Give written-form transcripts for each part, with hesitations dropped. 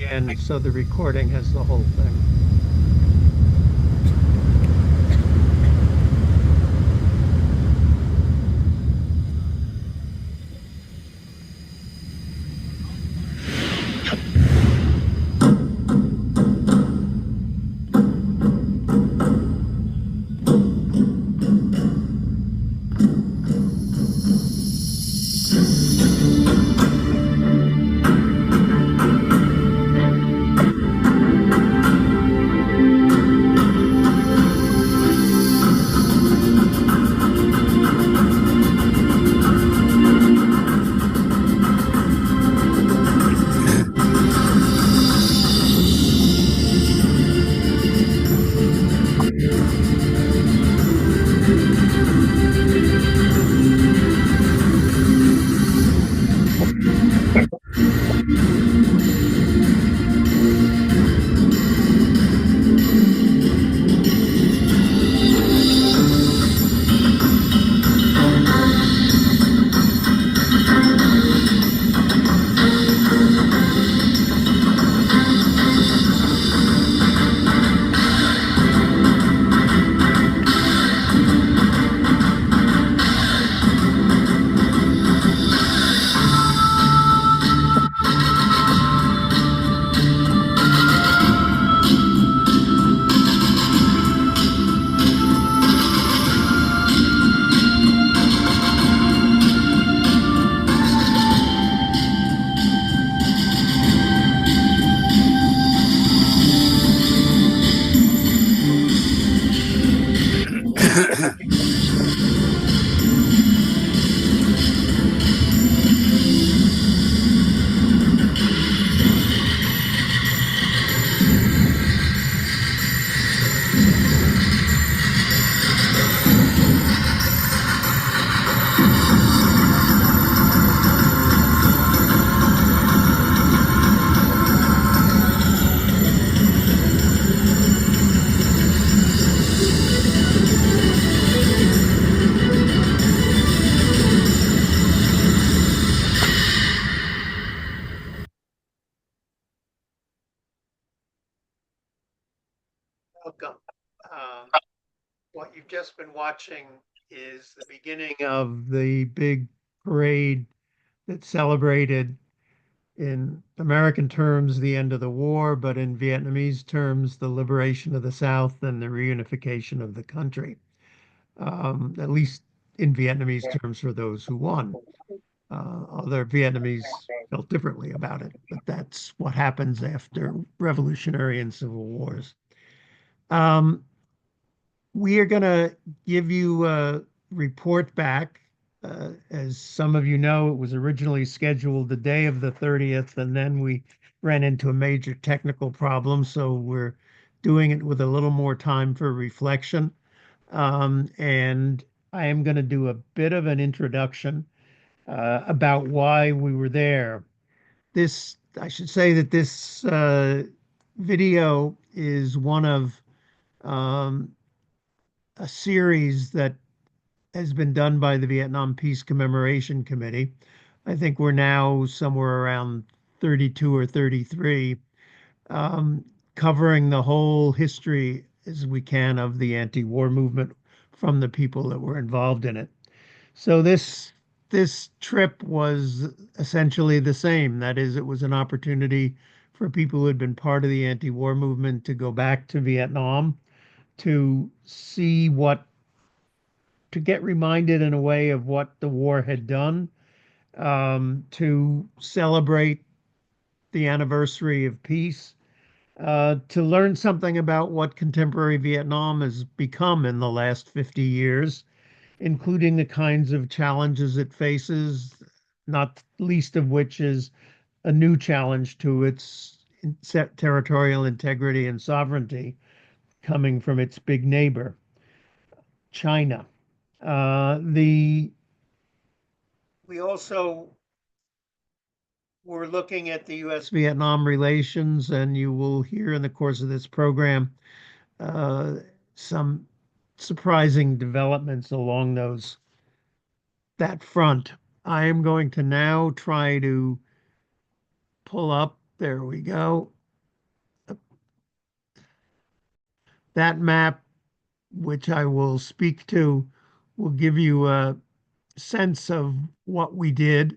again so the recording has the whole thing. Welcome. What you've just been watching is the beginning of the big parade that celebrated, in American terms, the end of the war, but in Vietnamese terms, the liberation of the South and the reunification of the country, at least in Vietnamese terms for those who won. Other Vietnamese felt differently about it, but that's what happens after revolutionary and civil wars. Um, we are going to give you a report back. As some of you know, it was originally scheduled the day of the 30th, and then we ran into a major technical problem. So we're doing it with a little more time for reflection. And I am going to do a bit of an introduction about why we were there. I should say that this video is one of um, a series that has been done by the Vietnam Peace Commemoration Committee. I think we're now somewhere around 32 or 33, um, covering the whole history as we can of the anti-war movement from the people that were involved in it. So this trip was essentially the same. That is, it was an opportunity for people who had been part of the anti-war movement to go back to Vietnam to see to get reminded in a way of what the war had done, to celebrate the anniversary of peace, to learn something about what contemporary Vietnam has become in the last 50 years, including the kinds of challenges it faces, not least of which is a new challenge to its territorial integrity and sovereignty coming from its big neighbor, China. The We also were looking at the U.S. Vietnam relations, and you will hear in the course of this program uh, some surprising developments along that front. I am going to now try to pull up There we go. That map, which I will speak to, will give you a sense of what we did.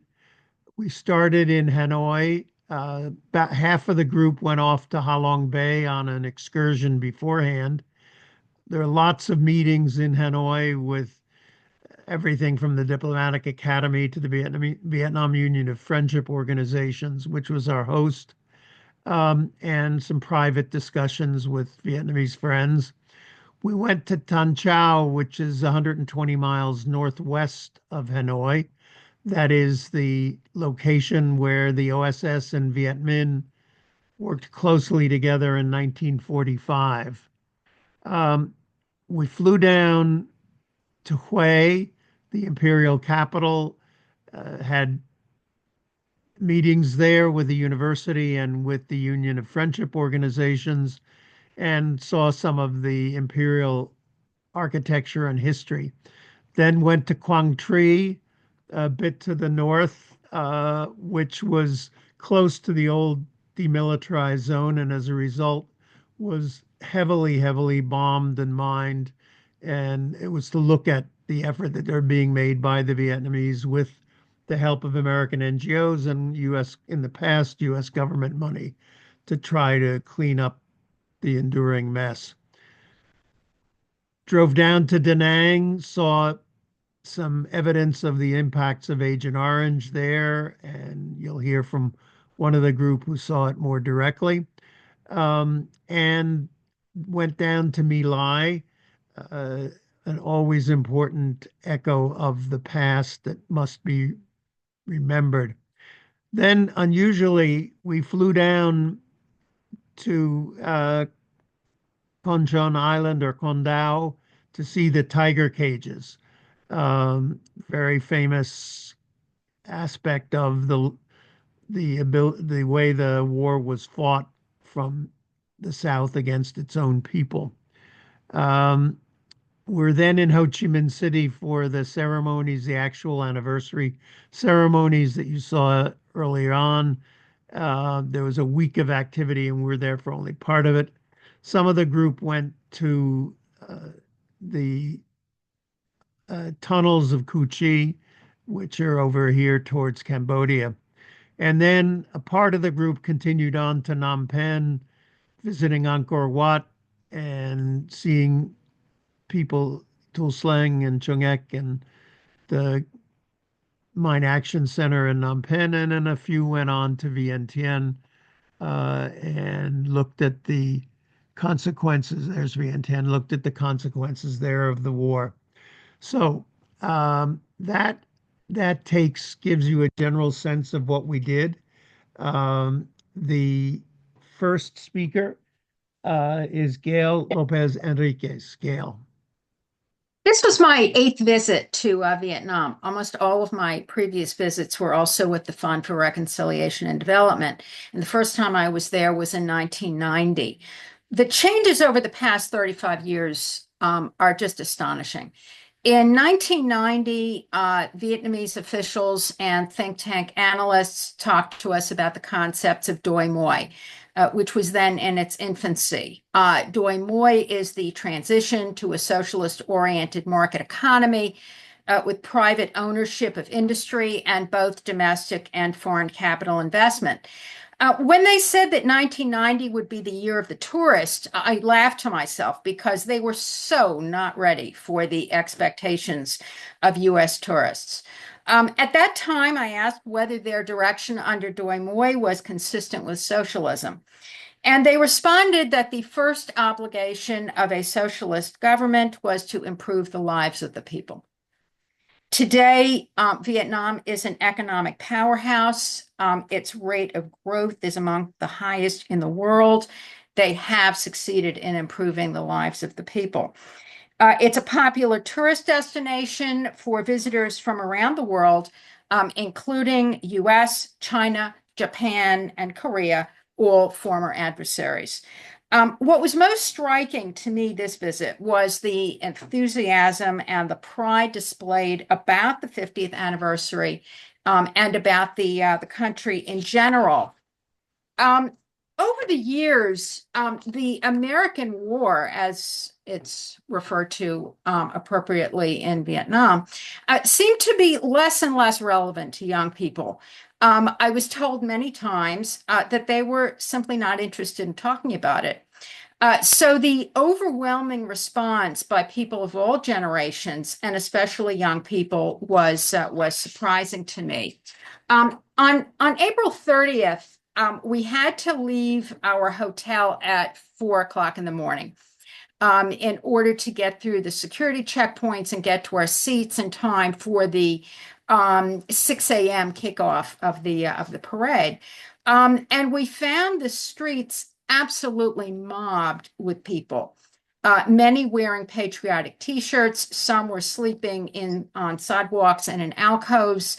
We started in Hanoi. About half of the group went off to Ha Long Bay on an excursion beforehand. There are lots of meetings in Hanoi with everything from the Diplomatic Academy to the Vietnam Union of Friendship Organizations, which was our host, and some private discussions with Vietnamese friends. We went to Tan Chau, which is 120 miles northwest of Hanoi. That is the location where the OSS and Viet Minh worked closely together in 1945. Um, we flew down to Hue, the imperial capital, had meetings there with the university and with the Union of Friendship Organizations, and saw some of the imperial architecture and history. Then went to Quang Tri, a bit to the north, which was close to the old demilitarized zone, and as a result was heavily, heavily bombed and mined. And it was to look at the effort that they're being made by the Vietnamese with the help of American NGOs and U.S. in the past U.S. government money to try to clean up the enduring mess. Drove down to Da Nang, saw some evidence of the impacts of Agent Orange there, and you'll hear from one of the group who saw it more directly. And went down to My Lai, uh, an always important echo of the past that must be remembered. Then, unusually, we flew down to Con Chon Island or Condau to see the tiger cages. Very famous aspect of the way the war was fought from the South against its own people. Um, we're then in Ho Chi Minh City for the ceremonies, the actual anniversary ceremonies that you saw earlier on. There was a week of activity, and we were there for only part of it. Some of the group went to the tunnels of Cu Chi, which are over here towards Cambodia. And then a part of the group continued on to Phnom Penh, visiting Angkor Wat and seeing people, Tul Sleng and Chung Ek and the Mine Action Center in Phnom Penh. And then a few went on to Vientiane and looked at the consequences. There's Vientiane, looked at the consequences there of the war. So that gives you a general sense of what we did. The first speaker is Gail Lopez-Henriquez. Gail. This was my eighth visit to Vietnam. Almost all of my previous visits were also with the Fund for Reconciliation and Development. And the first time I was there was in 1990. The changes over the past 35 years are just astonishing. In 1990, Vietnamese officials and think tank analysts talked to us about the concepts of doi moi, which was then in its infancy. Doi moi is the transition to a socialist-oriented market economy with private ownership of industry and both domestic and foreign capital investment. When they said that 1990 would be the year of the tourist, I laughed to myself because they were so not ready for the expectations of U.S. tourists. At that time, I asked whether their direction under Doi Moi was consistent with socialism. And they responded that the first obligation of a socialist government was to improve the lives of the people. Today, Vietnam is an economic powerhouse. Its rate of growth is among the highest in the world. They have succeeded in improving the lives of the people. It's a popular tourist destination for visitors from around the world, including US, China, Japan, and Korea, all former adversaries. What was most striking to me this visit was the enthusiasm and the pride displayed about the 50th anniversary and about the country in general. Um, Over the years, the American War, as it's referred to appropriately in Vietnam, seemed to be less and less relevant to young people. I was told many times that they were simply not interested in talking about it. So the overwhelming response by people of all generations, and especially young people, was surprising to me. On April 30th, we had to leave our hotel at 4 o'clock in the morning in order to get through the security checkpoints and get to our seats in time for the 6 a.m. kickoff of the parade. And we found the streets absolutely mobbed with people. Many wearing patriotic T-shirts. Some were sleeping on sidewalks and in alcoves.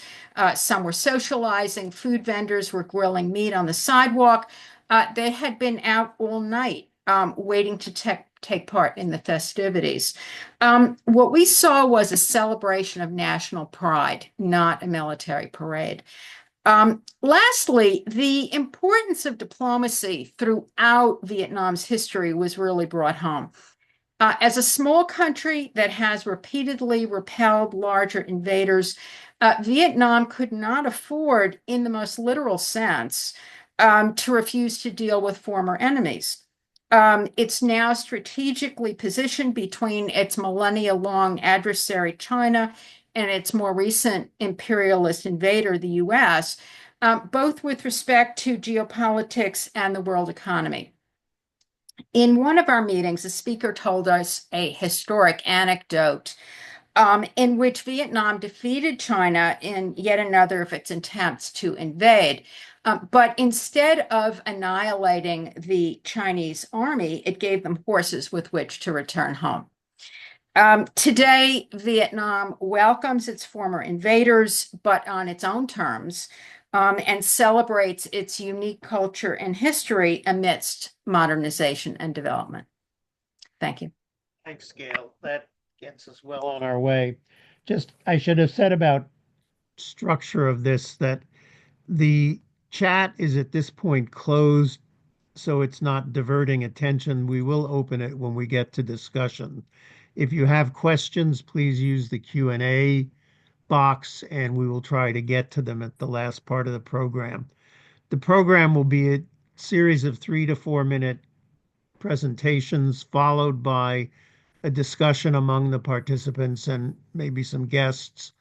Some were socializing. Food vendors were grilling meat on the sidewalk. They had been out all night waiting to take part in the festivities. What we saw was a celebration of national pride, not a military parade. Lastly, the importance of diplomacy throughout Vietnam's history was really brought home. As a small country that has repeatedly repelled larger invaders, Vietnam could not afford, in the most literal sense, to refuse to deal with former enemies. It's now strategically positioned between its millennia-long adversary, China, and its more recent imperialist invader, the US, both with respect to geopolitics and the world economy. In one of our meetings, a speaker told us a historic anecdote in which Vietnam defeated China in yet another of its attempts to invade. But instead of annihilating the Chinese army, it gave them horses with which to return home. Today, Vietnam welcomes its former invaders, but on its own terms, and celebrates its unique culture and history amidst modernization and development. Thank you. Thanks, Gail. That gets us well on our way. Just, I should have said about structure of this that the chat is at this point closed, so it's not diverting attention. We will open it when we get to discussion. If you have questions, please use the Q&A box and we will try to get to them at the last part of the program. The program will be a series of 3 to 4 minute presentations followed by a discussion among the participants and maybe some guests.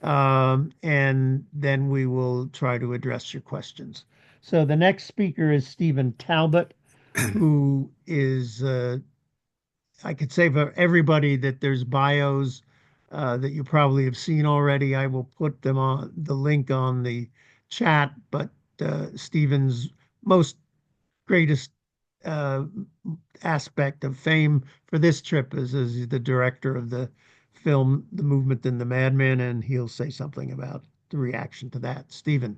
And then we will try to address your questions. So the next speaker is Stephen Talbot, who is, I could say for everybody that there's bios that you probably have seen already. I will put them on the link on the chat, but Stephen's most greatest uh, aspect of fame for this trip is as the director of the film The Movement and the Madman, and he'll say something about the reaction to that. Stephen.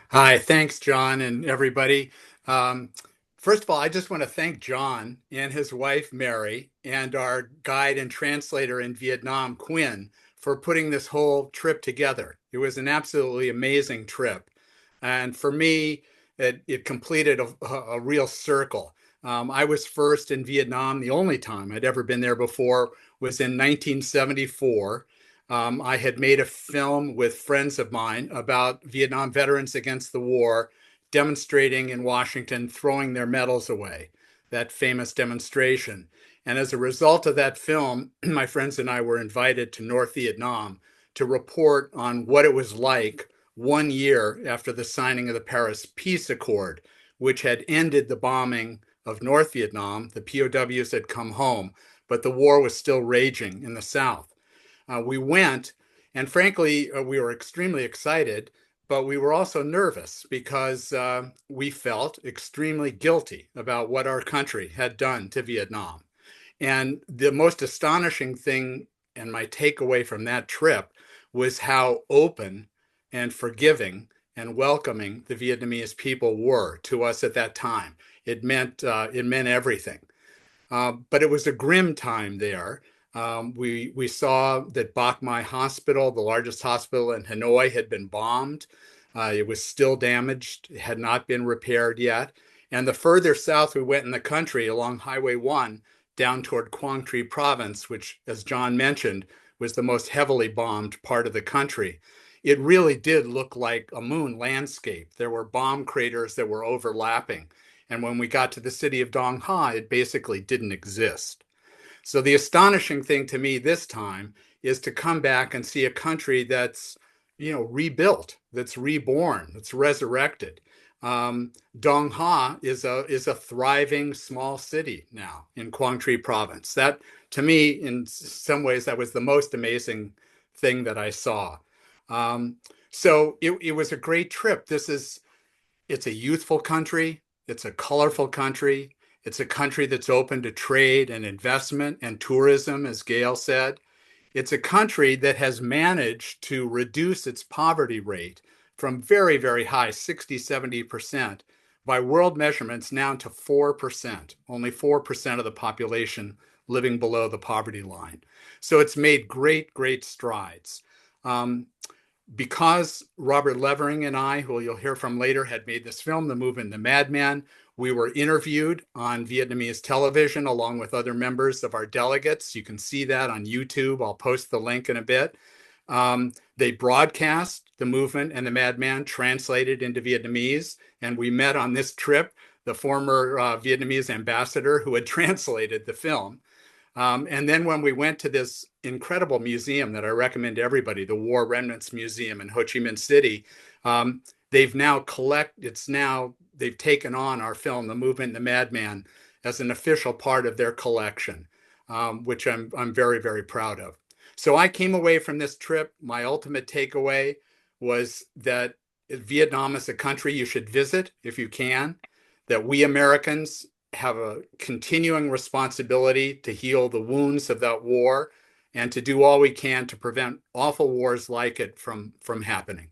Hi, thanks, John, and everybody. Um, First of all, I just want to thank John and his wife, Mary, and our guide and translator in Vietnam, Quinn, for putting this whole trip together. It was an absolutely amazing trip. And for me, it completed a real circle. I was first in Vietnam. The only time I'd ever been there before was in 1974. I had made a film with friends of mine about Vietnam veterans against the war, demonstrating in Washington, throwing their medals away, that famous demonstration. And as a result of that film, my friends and I were invited to North Vietnam to report on what it was like 1 year after the signing of the Paris Peace Accord, which had ended the bombing of North Vietnam. The POWs had come home, but the war was still raging in the South. We went, and frankly, we were extremely excited, but we were also nervous because we felt extremely guilty about what our country had done to Vietnam. And the most astonishing thing, and my takeaway from that trip, was how open and forgiving and welcoming the Vietnamese people were to us at that time. It meant everything. But it was a grim time there. We saw that Bach Mai Hospital, the largest hospital in Hanoi, had been bombed. It was still damaged, it had not been repaired yet. And the further south we went in the country along Highway 1 down toward Quang Tri Province, which, as John mentioned, was the most heavily bombed part of the country. It really did look like a moon landscape. There were bomb craters that were overlapping. And when we got to the city of Dong Ha, it basically didn't exist. So the astonishing thing to me this time is to come back and see a country that's, rebuilt, that's reborn, that's resurrected. Dong Ha is a thriving small city now in Quang Tri Province. That, to me, in some ways, that was the most amazing thing that I saw. So it was a great trip. It's a youthful country. It's a colorful country. It's a country that's open to trade and investment and tourism, as Gail said. It's a country that has managed to reduce its poverty rate from very, very high, 60, 70%, by world measurements now to 4%, only 4% of the population living below the poverty line. So it's made great, great strides. Because Robert Levering and I, who you'll hear from later, had made this film, The Movement, The Madman, we were interviewed on Vietnamese television along with other members of our delegates. You can see that on YouTube. I'll post the link in a bit. They broadcast The Movement and The Madman translated into Vietnamese. And we met on this trip the former Vietnamese ambassador who had translated the film. And then when we went to this incredible museum that I recommend to everybody, the War Remnants Museum in Ho Chi Minh City, they've taken on our film, The Movement and the Madman, as an official part of their collection, which I'm very, very proud of. So I came away from this trip. My ultimate takeaway was that Vietnam is a country you should visit if you can, that we Americans have a continuing responsibility to heal the wounds of that war and to do all we can to prevent awful wars like it from happening.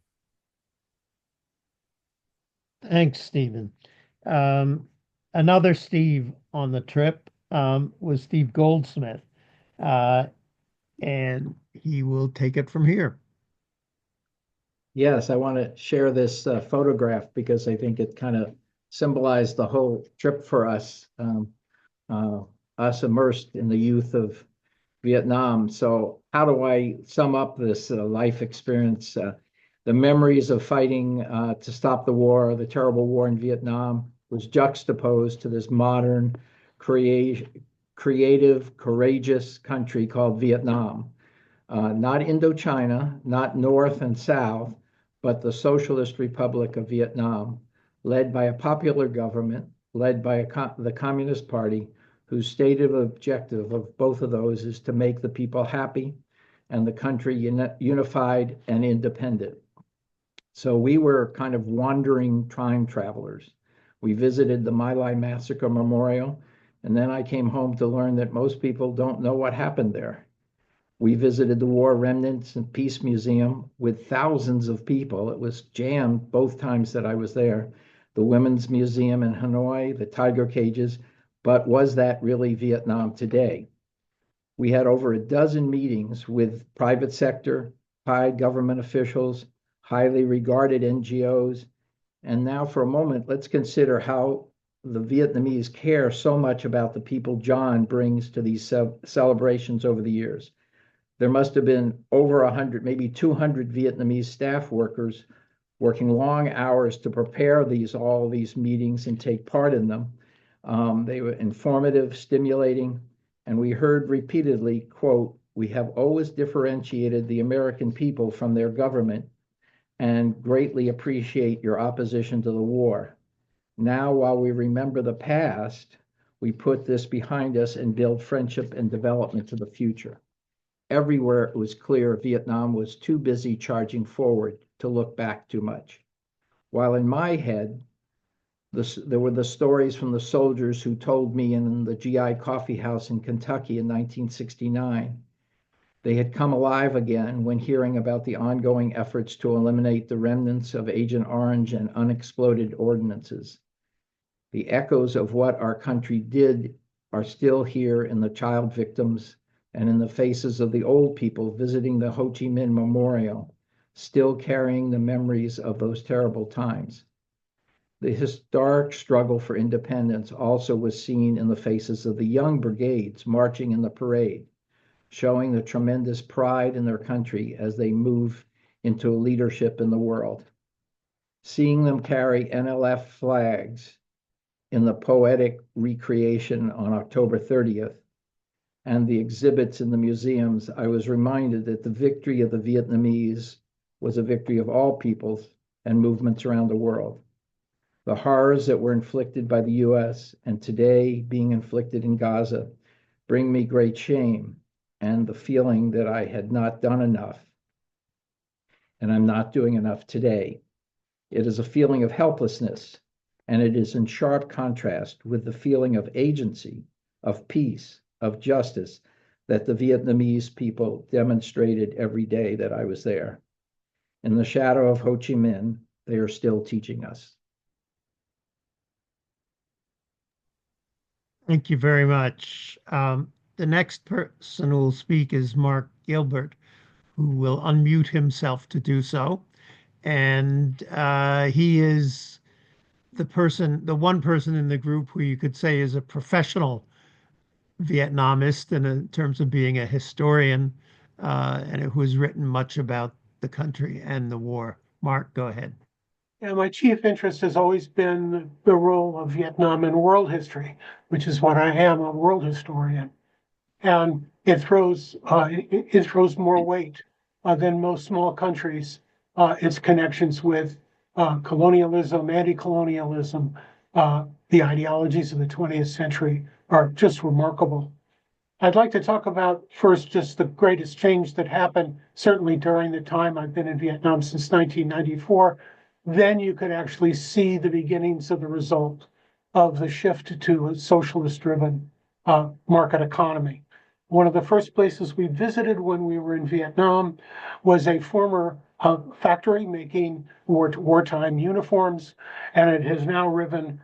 Thanks, Stephen. Another Steve on the trip was Steve Goldsmith, and he will take it from here. Yes, I want to share this photograph because I think it kind of symbolized the whole trip for us, us immersed in the youth of Vietnam. So how do I sum up this life experience? The memories of fighting to stop the war, the terrible war in Vietnam, was juxtaposed to this modern, creative, courageous country called Vietnam. Not Indochina, not North and South, but the Socialist Republic of Vietnam, led by a popular government, led by the Communist Party, whose stated objective of both of those is to make the people happy and the country unified and independent. So we were kind of wandering time travelers. We visited the My Lai Massacre Memorial, and then I came home to learn that most people don't know what happened there. We visited the War Remnants and Peace Museum with thousands of people. It was jammed both times that I was there. The Women's Museum in Hanoi, the tiger cages, but was that really Vietnam today? We had over a dozen meetings with private sector, high government officials, highly regarded NGOs. And now for a moment, let's consider how the Vietnamese care so much about the people John brings to these celebrations over the years. There must have been over 100, maybe 200 Vietnamese staff workers working long hours to prepare all these meetings and take part in them. They were informative, stimulating, and we heard repeatedly, quote, "We have always differentiated the American people from their government and greatly appreciate your opposition to the war. Now, while we remember the past, we put this behind us and build friendship and development to the future." Everywhere it was clear Vietnam was too busy charging forward to look back too much. While in my head, there were the stories from the soldiers who told me in the GI coffee house in Kentucky in 1969. They had come alive again when hearing about the ongoing efforts to eliminate the remnants of Agent Orange and unexploded ordinances. The echoes of what our country did are still here in the child victims, and in the faces of the old people visiting the Ho Chi Minh Memorial, still carrying the memories of those terrible times. The historic struggle for independence also was seen in the faces of the young brigades marching in the parade, showing the tremendous pride in their country as they move into leadership in the world. Seeing them carry NLF flags in the poetic recreation on October 30th and the exhibits in the museums, I was reminded that the victory of the Vietnamese was a victory of all peoples and movements around the world. The horrors that were inflicted by the US and today being inflicted in Gaza bring me great shame and the feeling that I had not done enough and I'm not doing enough today. It is a feeling of helplessness, and it is in sharp contrast with the feeling of agency, of peace, of justice that the Vietnamese people demonstrated every day that I was there. In the shadow of Ho Chi Minh, they are still teaching us. Thank you very much. The next person who will speak is Marc Gilbert, who will unmute himself to do so. And he is the one person in the group who you could say is a professional Vietnamist in terms of being a historian, and who has written much about the country and the war. Marc, go ahead. Yeah, my chief interest has always been the role of Vietnam in world history, which is what I am, a world historian. And it throws more weight than most small countries. Its connections with colonialism, anti-colonialism, the ideologies of the 20th century are just remarkable. I'd like to talk about first just the greatest change that happened, certainly during the time I've been in Vietnam since 1994. Then you could actually see the beginnings of the result of the shift to a socialist-driven market economy. One of the first places we visited when we were in Vietnam was a former factory making wartime uniforms, and it has now risen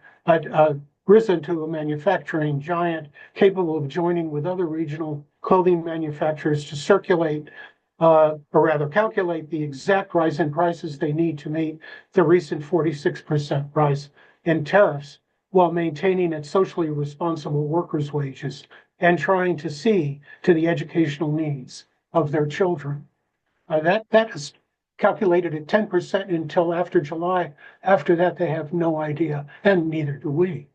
to a manufacturing giant capable of joining with other regional clothing manufacturers to circulate, or rather calculate the exact rise in prices they need to meet the recent 46% rise in tariffs while maintaining its socially responsible workers' wages and trying to see to the educational needs of their children. That is calculated at 10% until after July. After that, they have no idea, and neither do we.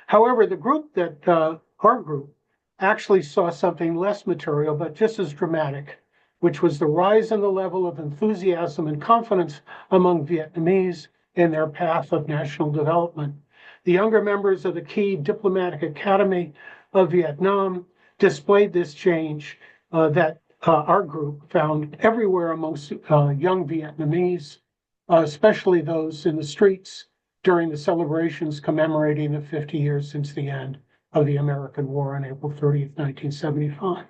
However, the group our group actually saw something less material, but just as dramatic, which was the rise in the level of enthusiasm and confidence among Vietnamese in their path of national development. The younger members of the key diplomatic academy of Vietnam displayed this change that our group found everywhere amongst young Vietnamese, especially those in the streets during the celebrations commemorating the 50 years since the end of the American War on April 30th, 1975.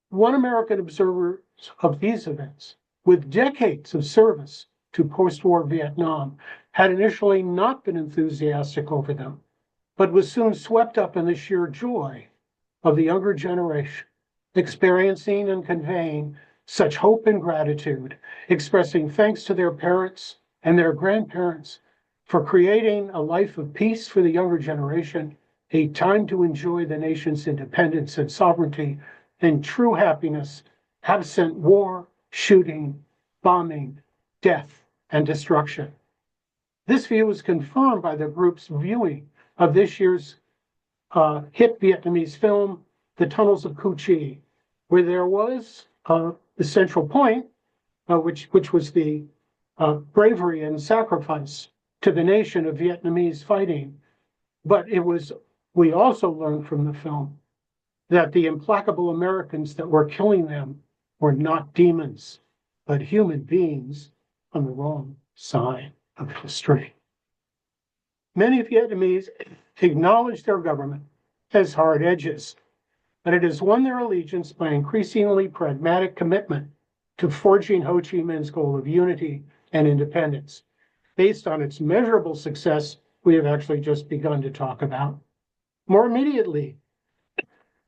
One American observer of these events, with decades of service to post-war Vietnam, had initially not been enthusiastic over them, but was soon swept up in the sheer joy of the younger generation, experiencing and conveying such hope and gratitude, expressing thanks to their parents and their grandparents for creating a life of peace for the younger generation, a time to enjoy the nation's independence and sovereignty and true happiness, absent war, shooting, bombing, death, and destruction. This view was confirmed by the group's viewing of this year's hit Vietnamese film, The Tunnels of Cu Chi, where there was the central point, which was the bravery and sacrifice to the nation of Vietnamese fighting. But we also learned from the film that the implacable Americans that were killing them were not demons, but human beings on the wrong side of history. Many Vietnamese acknowledge their government as hard edges, but it has won their allegiance by increasingly pragmatic commitment to forging Ho Chi Minh's goal of unity and independence. Based on its measurable success, we have actually just begun to talk about. More immediately,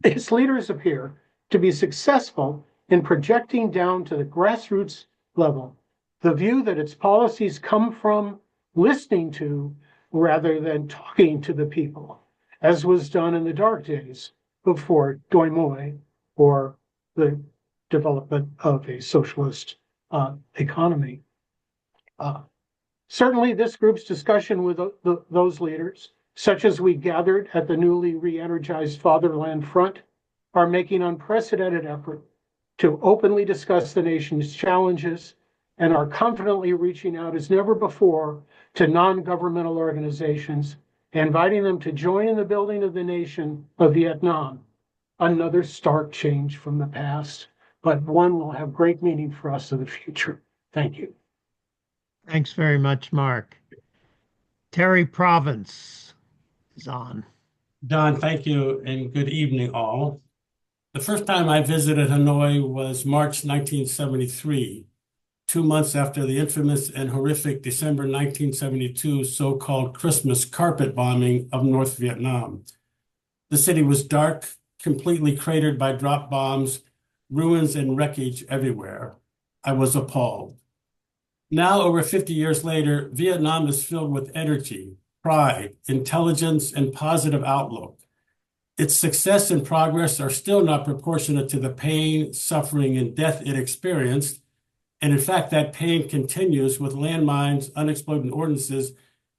its leaders appear to be successful in projecting down to the grassroots level the view that its policies come from listening to rather than talking to the people, as was done in the dark days before Doi Moi or the development of a socialist economy. Certainly, this group's discussion with those leaders, such as we gathered at the newly re-energized Fatherland Front, are making unprecedented effort to openly discuss the nation's challenges and are confidently reaching out as never before to non-governmental organizations, inviting them to join in the building of the nation of Vietnam. Another stark change from the past, but one will have great meaning for us in the future. Thank you. Thanks very much, Mark. Terry Provance is on. Don, thank you, and good evening, all. The first time I visited Hanoi was March 1973, 2 months after the infamous and horrific December 1972 so-called Christmas carpet bombing of North Vietnam. The city was dark, completely cratered by drop bombs, ruins and wreckage everywhere. I was appalled. Now, over 50 years later, Vietnam is filled with energy, pride, intelligence, and positive outlook. Its success and progress are still not proportionate to the pain, suffering, and death it experienced. And in fact, that pain continues with landmines, unexploded ordnances,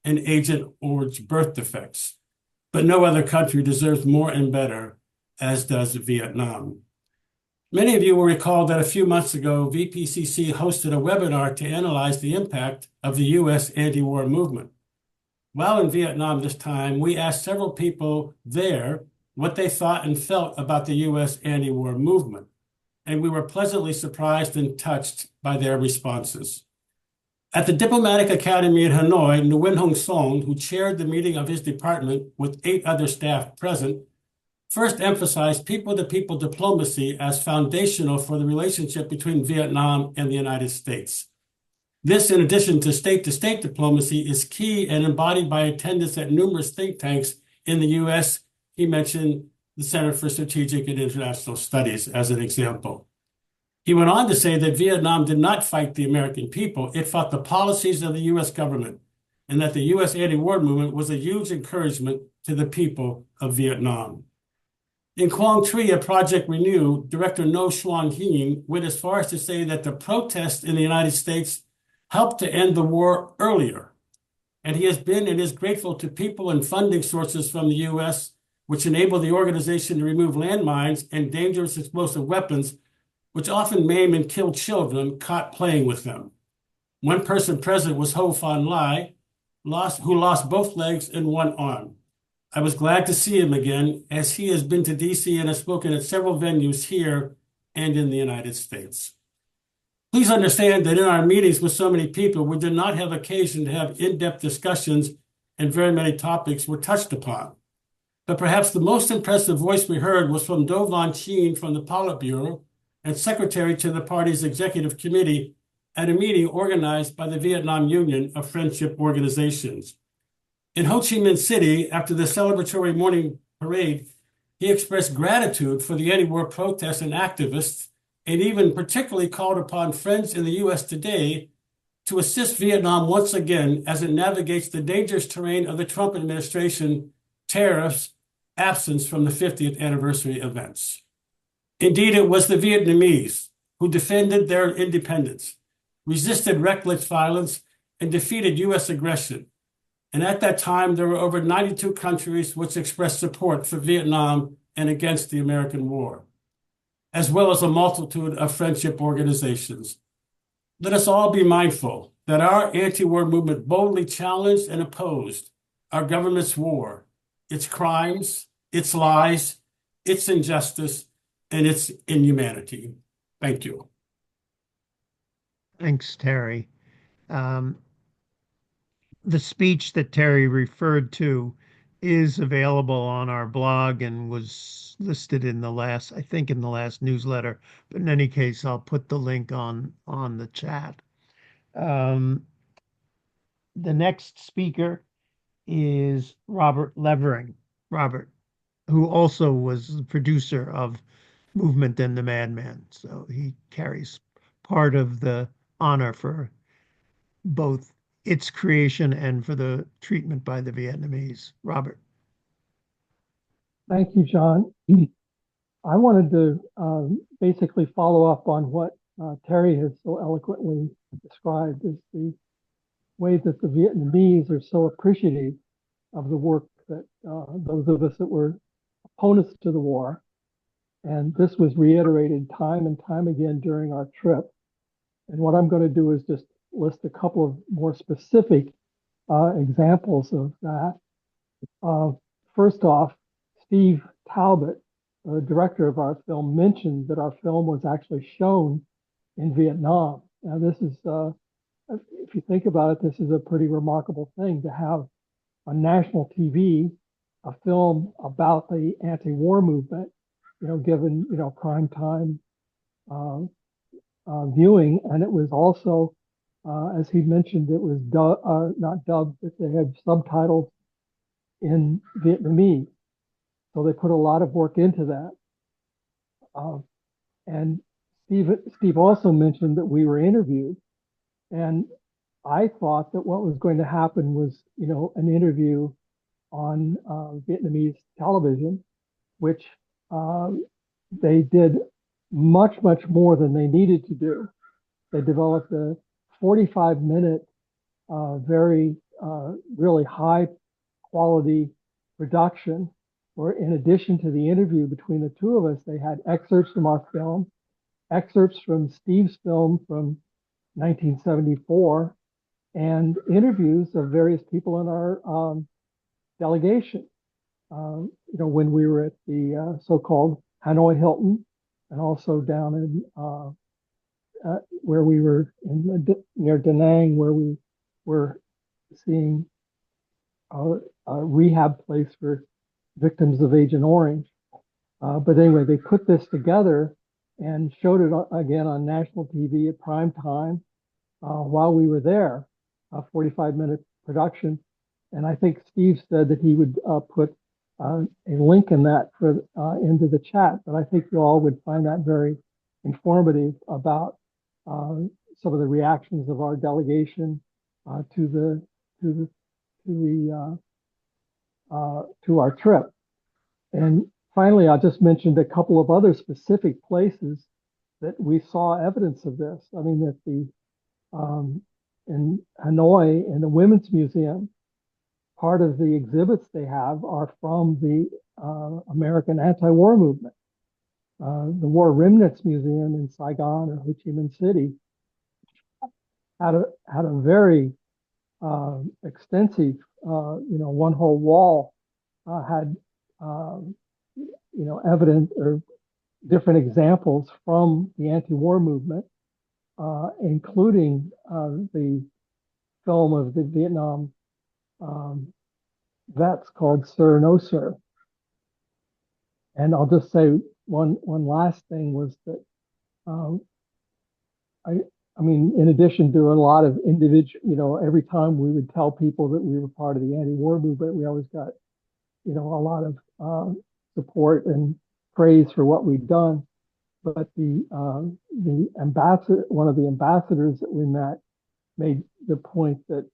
and Agent Orange birth defects. But no other country deserves more and better, as does Vietnam. Many of you will recall that a few months ago, VPCC hosted a webinar to analyze the impact of the U.S. anti-war movement. While in Vietnam this time, we asked several people there what they thought and felt about the U.S. anti-war movement, and we were pleasantly surprised and touched by their responses. At the Diplomatic Academy in Hanoi, Nguyen Hong Son, who chaired the meeting of his department with 8 other staff present, first emphasized people-to-people diplomacy as foundational for the relationship between Vietnam and the United States. This, in addition to state-to-state diplomacy, is key and embodied by attendance at numerous think tanks in the U.S. He mentioned the Center for Strategic and International Studies as an example. He went on to say that Vietnam did not fight the American people, it fought the policies of the U.S. government, and that the U.S. anti-war movement was a huge encouragement to the people of Vietnam. In Quang Tri, a Project Renew, Director No Xuan Hien went as far as to say that the protests in the United States helped to end the war earlier. And he has been and is grateful to people and funding sources from the U.S., which enabled the organization to remove landmines and dangerous explosive weapons, which often maim and kill children caught playing with them. One person present was Ho Fan Lai, who lost both legs and one arm. I was glad to see him again, as he has been to D.C. and has spoken at several venues here and in the United States. Please understand that in our meetings with so many people, we did not have occasion to have in-depth discussions, and very many topics were touched upon. But perhaps the most impressive voice we heard was from Do Van Chien from the Politburo and secretary to the party's executive committee at a meeting organized by the Vietnam Union of Friendship Organizations. In Ho Chi Minh City, after the celebratory morning parade, he expressed gratitude for the anti-war protests and activists, and even particularly called upon friends in the U.S. today to assist Vietnam once again as it navigates the dangerous terrain of the Trump administration, tariffs, absence from the 50th anniversary events. Indeed, it was the Vietnamese who defended their independence, resisted reckless violence, and defeated U.S. aggression. And at that time, there were over 92 countries which expressed support for Vietnam and against the American war, as well as a multitude of friendship organizations. Let us all be mindful that our anti-war movement boldly challenged and opposed our government's war, its crimes, its lies, its injustice, and its inhumanity. Thank you. Thanks, Terry. The speech that Terry referred to is available on our blog and was listed in the last, I think in the last newsletter, but in any case, I'll put the link on the chat. The next speaker is Robert Levering. Robert, who also was the producer of movement than the Madman. So he carries part of the honor for both its creation and for the treatment by the Vietnamese. Robert. Thank you, John. I wanted to basically follow up on what Terry has so eloquently described as the way that the Vietnamese are so appreciative of the work that those of us that were opponents to the war. And this was reiterated time and time again during our trip. And what I'm going to do is just list a couple of more specific examples of that. First off, Steve Talbot, the director of our film, mentioned that our film was actually shown in Vietnam. Now, this is, if you think about it, this is a pretty remarkable thing to have on national TV a film about the anti-war movement, given, prime time viewing. And it was also, as he mentioned, it was not dubbed, but they had subtitles in Vietnamese. So they put a lot of work into that. And Steve also mentioned that we were interviewed. And I thought that what was going to happen was, an interview on Vietnamese television, which they did much, much more than they needed to do. They developed a 45-minute, very, really high quality production, where in addition to the interview between the two of us, they had excerpts from our film, excerpts from Steve's film from 1974, and interviews of various people in our delegation. When we were at the so-called Hanoi Hilton, and also down in where we were near Da Nang, where we were seeing a rehab place for victims of Agent Orange. But anyway, they put this together and showed it again on national TV at prime time while we were there, a 45-minute production. And I think Steve said that he would put a link in that for into the chat, but I think you all would find that very informative about some of the reactions of our delegation to our trip. And finally, I just mentioned a couple of other specific places that we saw evidence of this. I mean, that in Hanoi, in the Women's Museum, part of the exhibits they have are from the American anti-war movement. The War Remnants Museum in Saigon or Ho Chi Minh City had a very extensive, one whole wall had, evidence or different examples from the anti-war movement, including the film of the Vietnam vets called Sir No Sir. And I'll just say one last thing was that I mean, in addition to a lot of individual, every time we would tell people that we were part of the anti-war movement, we always got, a lot of support and praise for what we'd done. But the ambassador, one of the ambassadors that we met, made the point that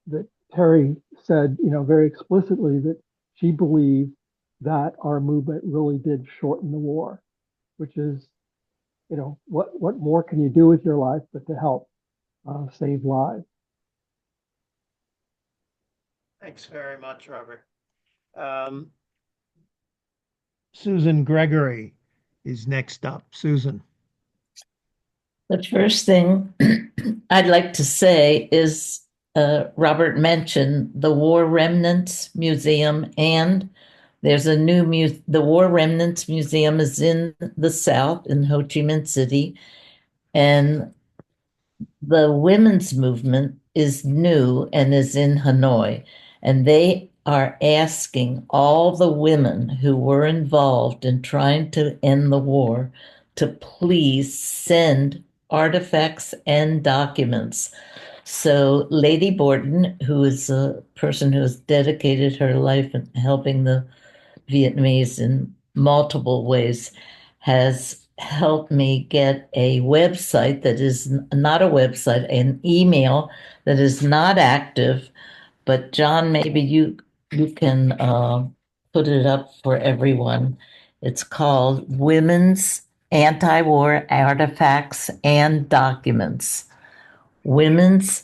that Terry said, very explicitly that she believed that our movement really did shorten the war, which is, what more can you do with your life but to help save lives? Thanks very much, Robert. Susan Gregory is next up. Susan. The first thing I'd like to say is Robert mentioned the War Remnants Museum, and there's a new the War Remnants Museum is in the South in Ho Chi Minh City, and the women's movement is new and is in Hanoi, and they are asking all the women who were involved in trying to end the war to please send artifacts and documents. So Lady Borton, who is a person who has dedicated her life in helping the Vietnamese in multiple ways, has helped me get a website that is not a website, an email that is not active. But John, maybe you can put it up for everyone. It's called Women's Anti-War Artifacts and Documents. Women's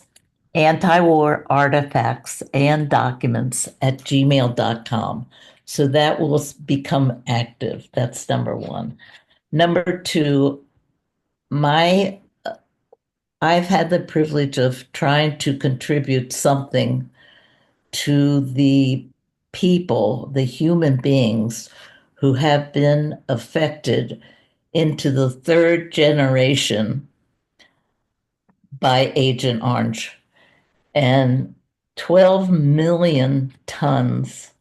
Anti-War Artifacts and Documents at gmail.com. So that will become active. That's number one. Number two, I've had the privilege of trying to contribute something to the people, the human beings who have been affected into the third generation by Agent Orange. And 12 million tons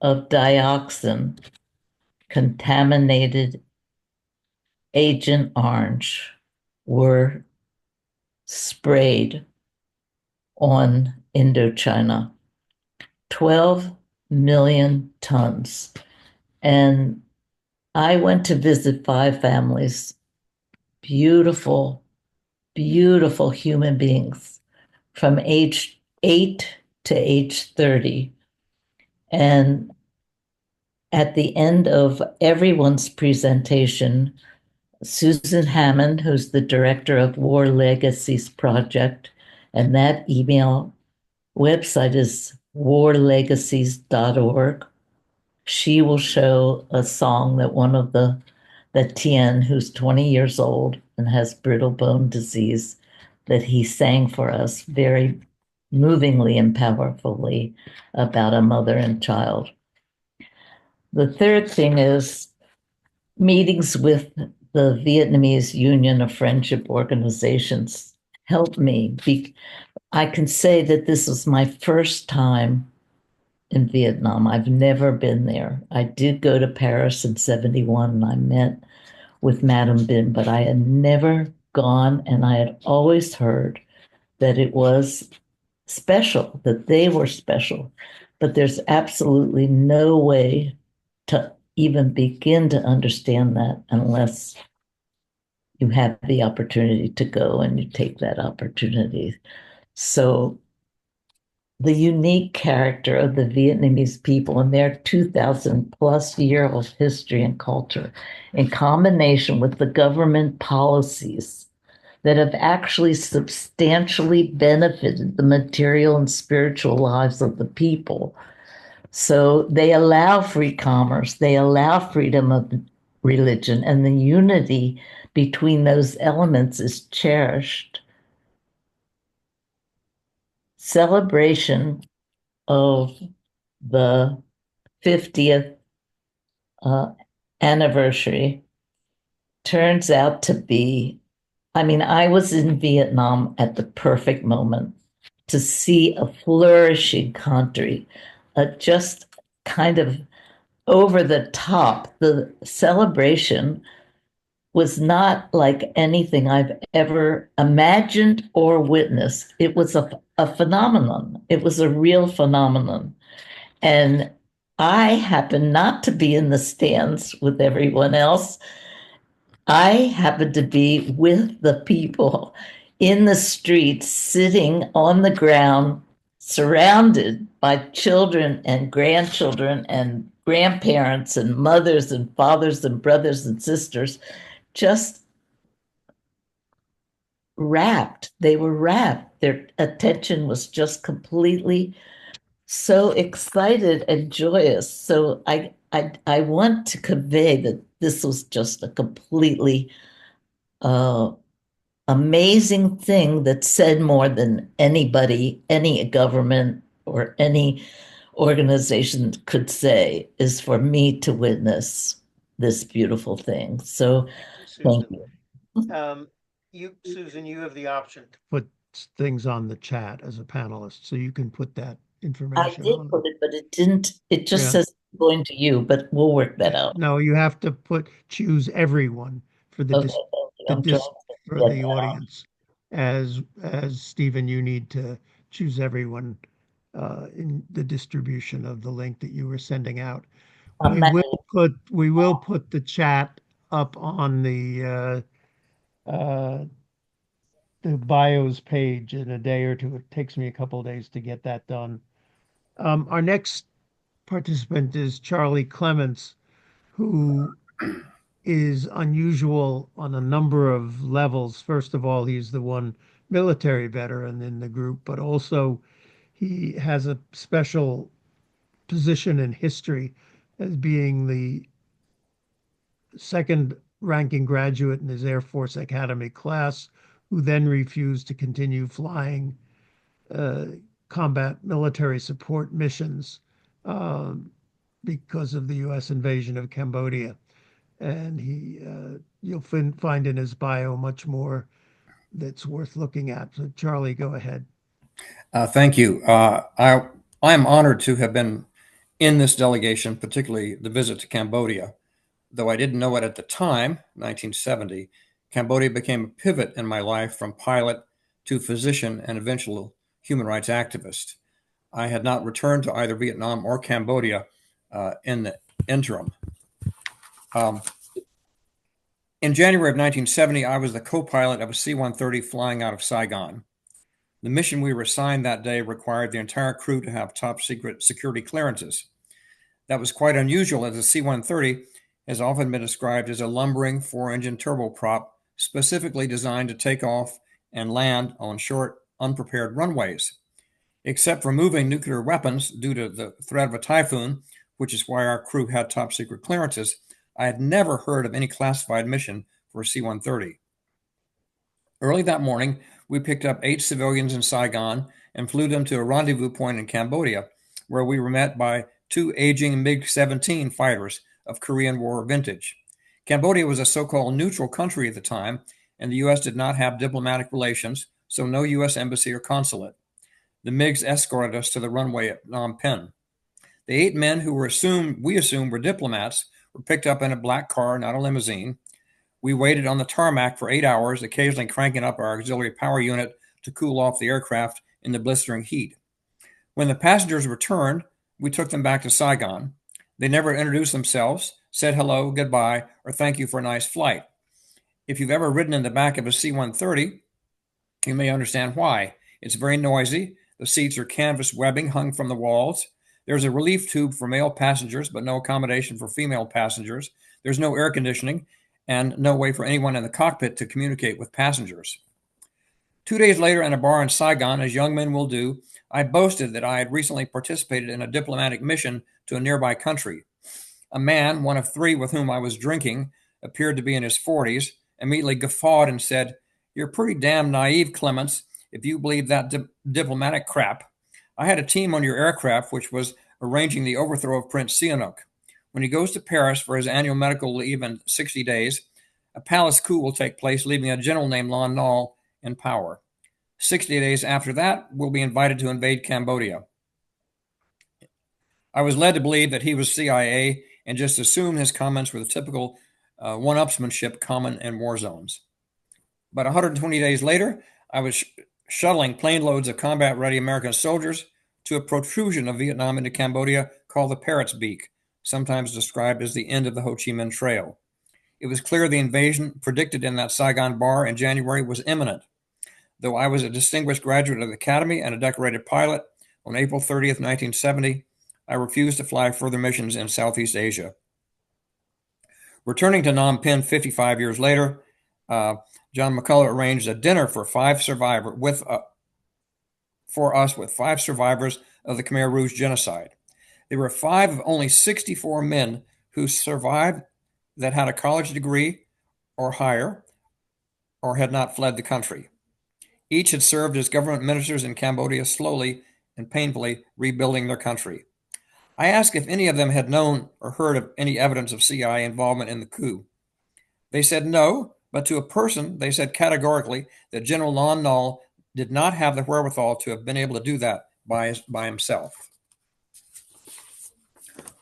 of dioxin contaminated Agent Orange were sprayed on Indochina. 12 million tons. And I went to visit 5 families, beautiful, beautiful human beings from age 8 to age 30. And at the end of everyone's presentation, Susan Hammond, who's the director of War Legacies Project, and that email website is warlegacies.org. She will show a song that one of that Tien, who's 20 years old and has brittle bone disease, that he sang for us very movingly and powerfully about a mother and child. The third thing is meetings with the Vietnamese Union of Friendship Organizations helped me. I can say that this was my first time in Vietnam. I've never been there. I did go to Paris in 71 and I met with Madame Binh, but I had never gone, and I had always heard that it was special, that they were special. But there's absolutely no way to even begin to understand that unless you have the opportunity to go and you take that opportunity. So the unique character of the Vietnamese people and their 2,000 plus year of history and culture, in combination with the government policies that have actually substantially benefited the material and spiritual lives of the people. So they allow free commerce, they allow freedom of religion, and the unity between those elements is cherished. Celebration of the 50th anniversary turns out to be, I was in Vietnam at the perfect moment to see a flourishing country, just kind of over the top. The celebration was not like anything I've ever imagined or witnessed. It was a phenomenon. It was a real phenomenon. And I happened not to be in the stands with everyone else. I happened to be with the people in the streets, sitting on the ground, surrounded by children and grandchildren and grandparents and mothers and fathers and brothers and sisters, just rapt. They were rapt. Their attention was just completely so excited and joyous. So I want to convey that this was just a completely amazing thing that said more than anybody, any government or any organization could say, is for me to witness this beautiful thing. So thank Susan. you. Susan, you have the option to put things on the chat as a panelist, so you can put that I information did on. put it, but it didn't, it just Yeah. says going to you, but we'll work that out. No, you have to choose everyone for the Okay, I'm trying to for get the that out. audience. As Stephen, you need to choose everyone in the distribution of the link that you were sending out. I'm We will put the chat up on the bios page in a day or two. It takes me a couple of days to get that done. Our next participant is Charlie Clements, who is unusual on a number of levels. First of all, he's the one military veteran in the group, but also he has a special position in history as being the second ranking graduate in his Air Force Academy class, who then refused to continue flying combat military support missions because of the U.S. invasion of Cambodia. And you'll find in his bio much more that's worth looking at. So Charlie, go ahead. Thank you. I am honored to have been in this delegation, particularly the visit to Cambodia. Though I didn't know it at the time, 1970, Cambodia became a pivot in my life from pilot to physician and eventual human rights activist. I had not returned to either Vietnam or Cambodia in the interim. In January of 1970, I was the co-pilot of a C-130 flying out of Saigon. The mission we were assigned that day required the entire crew to have top secret security clearances. That was quite unusual, as the C-130 has often been described as a lumbering four-engine turboprop specifically designed to take off and land on short, unprepared runways. Except for moving nuclear weapons due to the threat of a typhoon, which is why our crew had top secret clearances, I had never heard of any classified mission for a C-130. Early that morning, we picked up 8 civilians in Saigon and flew them to a rendezvous point in Cambodia, where we were met by 2 aging MiG-17 fighters of Korean War vintage. Cambodia was a so-called neutral country at the time, and the U.S. did not have diplomatic relations, so no U.S. embassy or consulate. The MiGs escorted us to the runway at Phnom Penh. The 8 men who we assumed were diplomats were picked up in a black car, not a limousine. We waited on the tarmac for 8 hours, occasionally cranking up our auxiliary power unit to cool off the aircraft in the blistering heat. When the passengers returned, we took them back to Saigon. They never introduced themselves, said hello, goodbye, or thank you for a nice flight. If you've ever ridden in the back of a C-130, you may understand why. It's very noisy. The seats are canvas webbing hung from the walls. There's a relief tube for male passengers, but no accommodation for female passengers. There's no air conditioning and no way for anyone in the cockpit to communicate with passengers. 2 days later, in a bar in Saigon, as young men will do, I boasted that I had recently participated in a diplomatic mission to a nearby country. A man, one of 3 with whom I was drinking, appeared to be in his 40s, immediately guffawed and said, "You're pretty damn naive, Clements, if you believe that diplomatic crap. I had a team on your aircraft which was arranging the overthrow of Prince Sihanouk. When he goes to Paris for his annual medical leave in 60 days, a palace coup will take place, leaving a general named Lon Nol in power. 60 days after that, we'll be invited to invade Cambodia." I was led to believe that he was CIA and just assumed his comments were the typical one-upsmanship common in war zones. But 120 days later, I was shuttling plane loads of combat-ready American soldiers to a protrusion of Vietnam into Cambodia called the Parrot's Beak, sometimes described as the end of the Ho Chi Minh Trail. It was clear the invasion predicted in that Saigon bar in January was imminent. Though I was a distinguished graduate of the Academy and a decorated pilot, on April 30th, 1970, I refused to fly further missions in Southeast Asia. Returning to Phnom Penh 55 years later, John McAuliff arranged a dinner for 5 survivors for us with 5 survivors of the Khmer Rouge genocide. There were 5 of only 64 men who survived that had a college degree or higher or had not fled the country. Each had served as government ministers in Cambodia, slowly and painfully rebuilding their country. I asked if any of them had known or heard of any evidence of CIA involvement in the coup. They said no, but to a person, they said categorically that General Lon Nol did not have the wherewithal to have been able to do that by himself.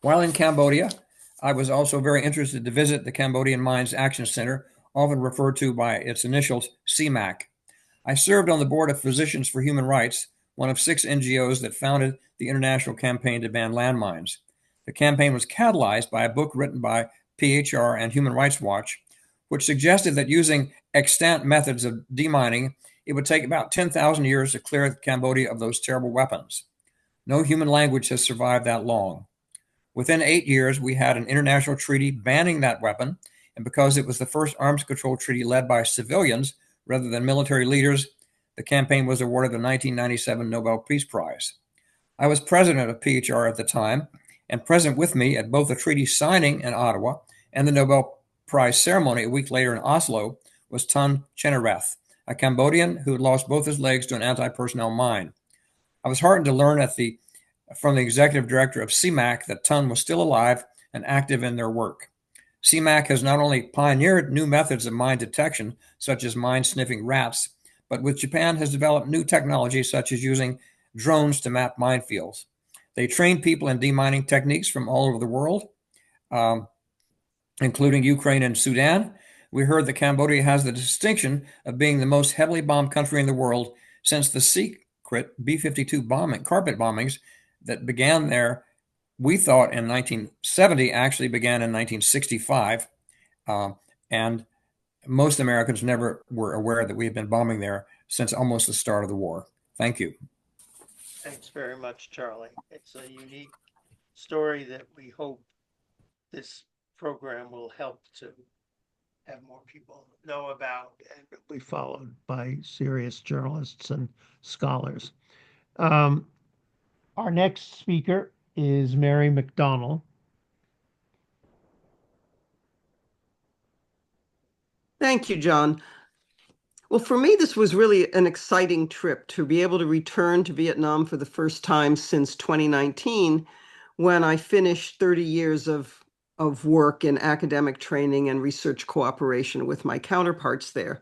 While in Cambodia, I was also very interested to visit the Cambodian Mines Action Center, often referred to by its initials CMAC. I served on the board of Physicians for Human Rights, one of 6 NGOs that founded the International Campaign to Ban Landmines. The campaign was catalyzed by a book written by PHR, and Human Rights Watch, which suggested that using extant methods of demining, it would take about 10,000 years to clear Cambodia of those terrible weapons. No human language has survived that long. Within 8 years, we had an international treaty banning that weapon, and because it was the first arms control treaty led by civilians rather than military leaders, the campaign was awarded the 1997 Nobel Peace Prize. I was president of PHR at the time, and present with me at both the treaty signing in Ottawa and the Nobel Prize ceremony a week later in Oslo was Ton Chenerath, a Cambodian who had lost both his legs to an anti-personnel mine. I was heartened to learn from the executive director of CMAC that Ton was still alive and active in their work. CMAC has not only pioneered new methods of mine detection, such as mine-sniffing rats, but with Japan has developed new technology such as using drones to map minefields. They train people in demining techniques from all over the world, including Ukraine and Sudan. We heard that Cambodia has the distinction of being the most heavily bombed country in the world since the secret B-52 carpet bombings that began there, we thought in 1970, actually began in 1965. And most Americans never were aware that we had been bombing there since almost the start of the war. Thank you. Thanks very much, Charlie. It's a unique story that we hope this program will help to have more people know about and be followed by serious journalists and scholars. Our next speaker is Mary McDonnell. Thank you, John. Well, for me, this was really an exciting trip to be able to return to Vietnam for the first time since 2019, when I finished 30 years of work in academic training and research cooperation with my counterparts there.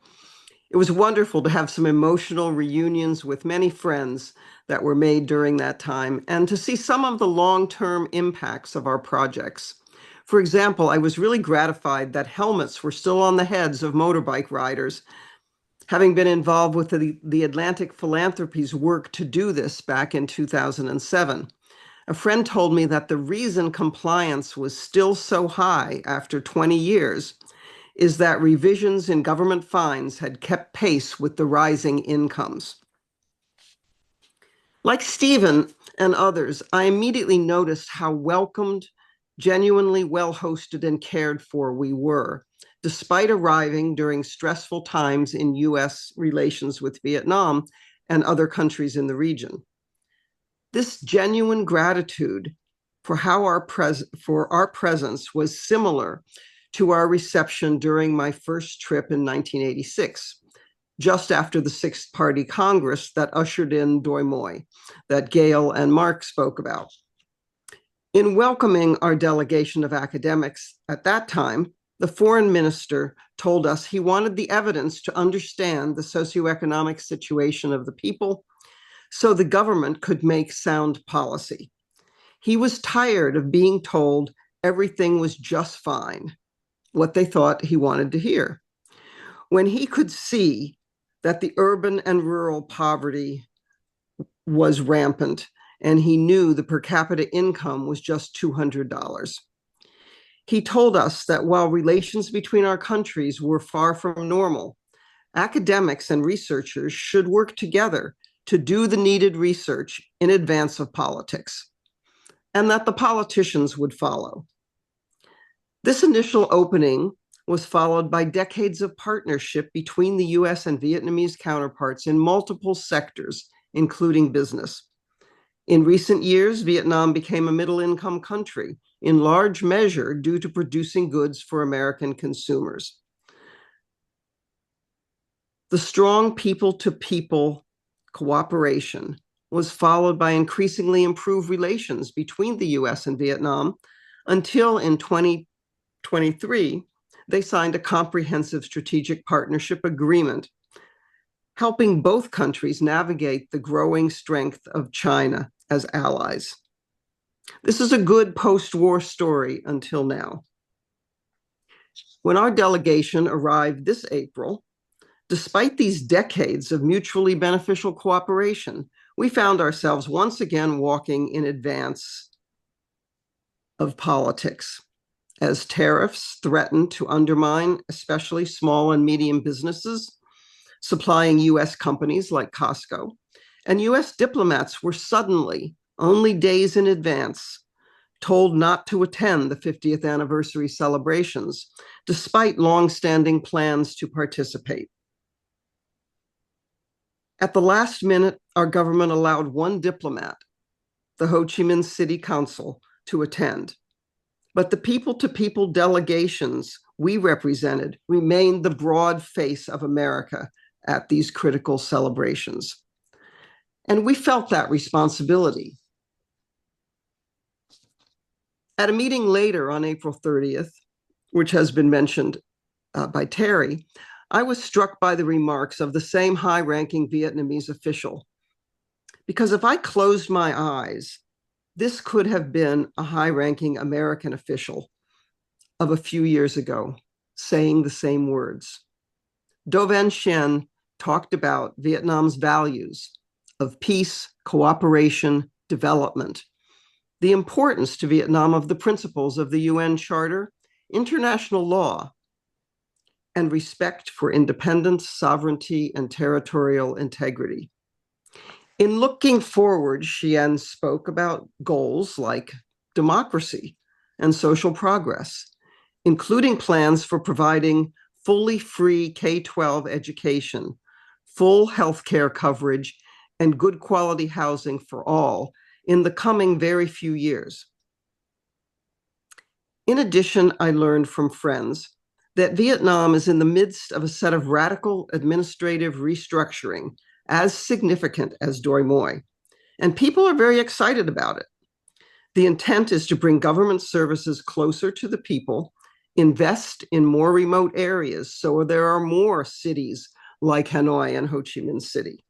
It was wonderful to have some emotional reunions with many friends that were made during that time and to see some of the long-term impacts of our projects. For example, I was really gratified that helmets were still on the heads of motorbike riders, having been involved with the Atlantic Philanthropy's work to do this back in 2007. A friend told me that the reason compliance was still so high after 20 years is that revisions in government fines had kept pace with the rising incomes. Like Stephen and others, I immediately noticed how welcomed, genuinely well-hosted and cared for we were, despite arriving during stressful times in U.S. relations with Vietnam and other countries in the region. This genuine gratitude for our presence was similar to our reception during my first trip in 1986, just after the Sixth Party Congress that ushered in Doi Moi, that Gail and Marc spoke about. In welcoming our delegation of academics at that time, the foreign minister told us he wanted the evidence to understand the socioeconomic situation of the people so the government could make sound policy. He was tired of being told everything was just fine, what they thought he wanted to hear. When he could see that the urban and rural poverty was rampant, and he knew the per capita income was just $200. He told us that while relations between our countries were far from normal, academics and researchers should work together to do the needed research in advance of politics, and that the politicians would follow. This initial opening was followed by decades of partnership between the US and Vietnamese counterparts in multiple sectors, including business. In recent years, Vietnam became a middle-income country, in large measure due to producing goods for American consumers. The strong people-to-people cooperation was followed by increasingly improved relations between the US and Vietnam until in 2023, they signed a comprehensive strategic partnership agreement, helping both countries navigate the growing strength of China as allies. This is a good post-war story until now. When our delegation arrived this April, despite these decades of mutually beneficial cooperation, we found ourselves once again walking in advance of politics. as tariffs threatened to undermine especially small and medium businesses supplying US companies like Costco. And US diplomats were suddenly, only days in advance, told not to attend the 50th anniversary celebrations, despite long-standing plans to participate. At the last minute, our government allowed one diplomat, the Ho Chi Minh City Council, to attend. But the people-to-people delegations we represented remained the broad face of America at these critical celebrations. And we felt that responsibility. At a meeting later on April 30th, which has been mentioned by Terry, I was struck by the remarks of the same high-ranking Vietnamese official. Because if I closed my eyes, this could have been a high-ranking American official of a few years ago saying the same words. Do Van Chien talked about Vietnam's values of peace, cooperation, development, the importance to Vietnam of the principles of the UN Charter, international law, and respect for independence, sovereignty, and territorial integrity. In looking forward, Chien spoke about goals like democracy and social progress, including plans for providing fully free K-12 education, full healthcare coverage, and good quality housing for all in the coming very few years. In addition, I learned from friends that Vietnam is in the midst of a set of radical administrative restructuring as significant as Doi Moi, and people are very excited about it. The intent is to bring government services closer to the people, invest in more remote areas so there are more cities like Hanoi and Ho Chi Minh City,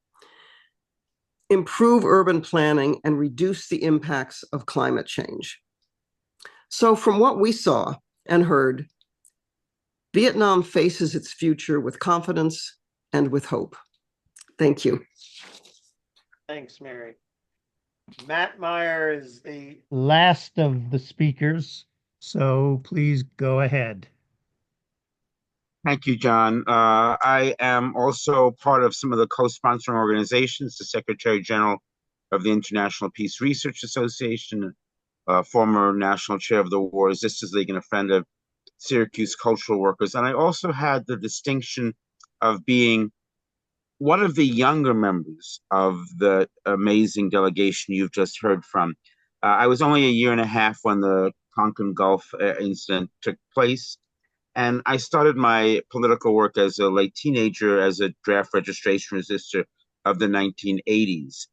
improve urban planning, and reduce the impacts of climate change. So from what we saw and heard, Vietnam faces its future with confidence and with hope. Thank you. Thanks, Mary. Matt Meyer is the last of the speakers, so please go ahead. Thank you, John. I am also part of some of the co-sponsoring organizations, the Secretary General of the International Peace Research Association, former national chair of the War Resistance League, and a friend of Syracuse cultural workers. And I also had the distinction of being one of the younger members of the amazing delegation you've just heard from. I was only a year and a half when the Tonkin Gulf incident took place. And I started my political work as a late teenager as a draft registration resistor of the 1980s.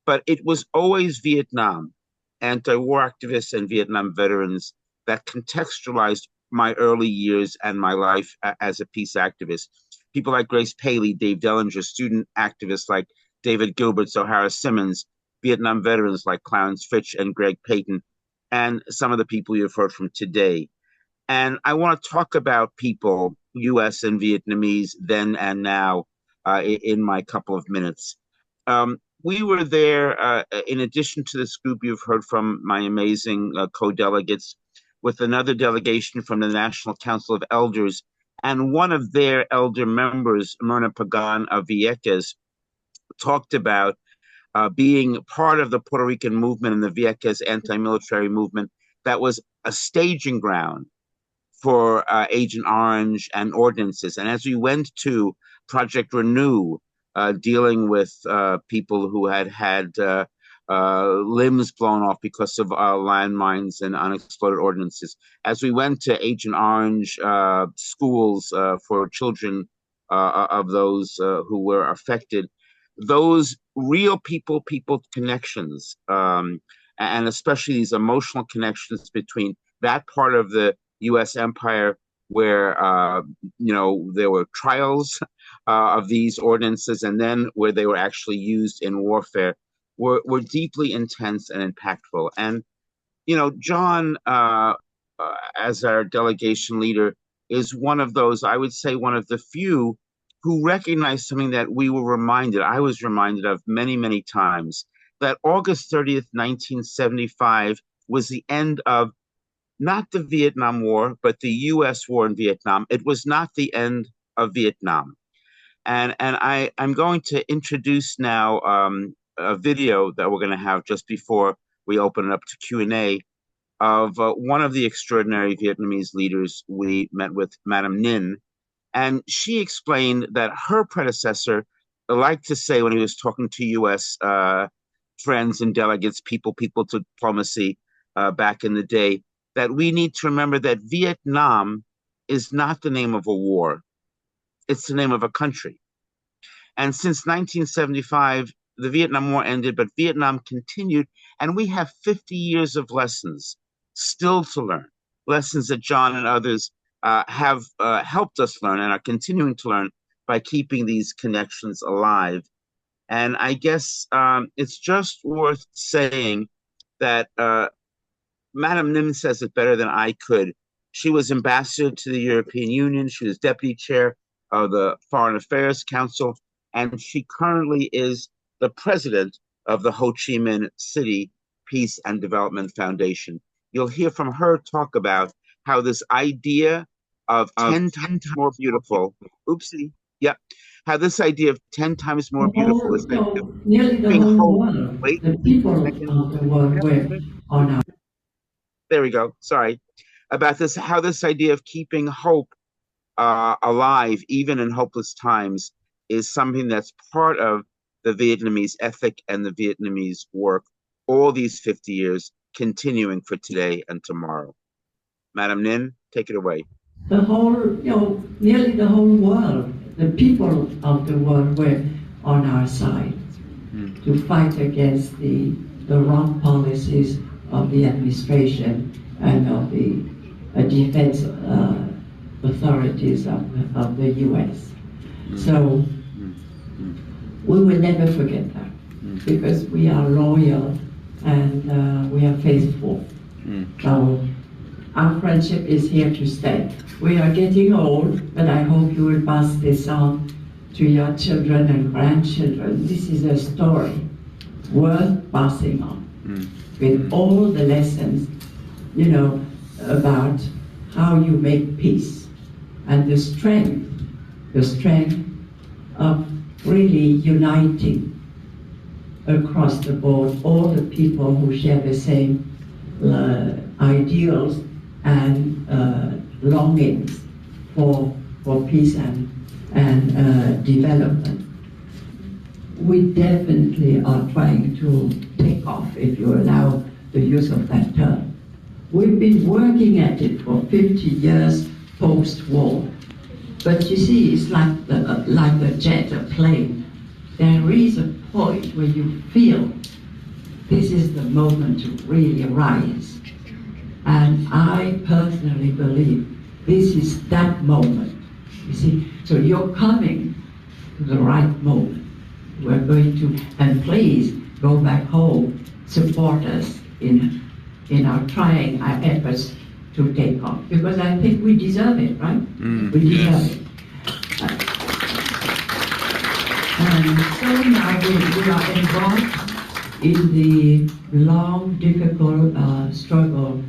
But it was always Vietnam, anti-war activists and Vietnam veterans that contextualized my early years and my life as a peace activist. People like Grace Paley, Dave Dellinger, student activists like David Gilbert, Zohara Simmons, Vietnam veterans like Clarence Fitch and Greg Payton, and some of the people you've heard from today. And I want to talk about people, US and Vietnamese, then and now, in my couple of minutes. We were there, in addition to this group you've heard from, my amazing co-delegates, with another delegation from the National Council of Elders, and one of their elder members, Myrna Pagan of Vieques, talked about being part of the Puerto Rican movement and the Vieques anti-military movement that was a staging ground for Agent Orange and ordinances. And as we went to Project Renew, dealing with people who had limbs blown off because of landmines and unexploded ordinances, as we went to Agent Orange schools for children of those who were affected, those real people connections, and especially these emotional connections between that part of the U.S. empire where there were trials of these ordinances, and then where they were actually used in warfare, were deeply intense and impactful. And John, as our delegation leader, is one of those, I would say, one of the few who recognized something that I was reminded of many, many times, that August 30th, 1975 was the end of not the Vietnam War, but the US war in Vietnam. It was not the end of Vietnam. And I'm going to introduce now a video that we're going to have just before we open it up to Q&A of one of the extraordinary Vietnamese leaders we met with, Madame Ninh. And she explained that her predecessor liked to say when he was talking to U.S. Friends and delegates, people to diplomacy back in the day, that we need to remember that Vietnam is not the name of a war. It's the name of a country. And since 1975, the Vietnam War ended, but Vietnam continued, and we have 50 years of lessons still to learn, lessons that John and others have helped us learn and are continuing to learn by keeping these connections alive. And I guess it's just worth saying that Madame Ninh says it better than I could. She was ambassador to the European Union. She was deputy chair of the Foreign Affairs Council, and she currently is the president of the Ho Chi Minh City Peace and Development Foundation. You'll hear from her talk about how this idea of 10 times more beautiful, how this idea of 10 times more beautiful is nearly the being whole whole. world. Wait, The people of the world were on our. There we go. Sorry. About this, how this idea of keeping hope alive, even in hopeless times, is something that's part of the Vietnamese ethic and the Vietnamese work, all these 50 years, continuing for today and tomorrow. Madam Ninh, take it away. The whole, nearly the whole world, the people of the world were on our side to fight against the wrong policies of the administration and of the defense authorities of the U.S. So we will never forget that because we are loyal and we are faithful. So our friendship is here to stay. We are getting old, but I hope you will pass this on to your children and grandchildren. This is a story worth passing on with all the lessons, about how you make peace and the strength of really uniting across the board all the people who share the same ideals and longings for peace and development. We definitely are trying to take off, if you allow the use of that term. We've been working at it for 50 years post-war. But you see, it's like a jet, a plane. There is a point where you feel this is the moment to really rise. And I personally believe this is that moment. You see, so you're coming to the right moment. We're going to, and please go back home, support us in our trying our efforts to take off, because I think we deserve it, right? We deserve it. And so now we are involved in the long, difficult struggle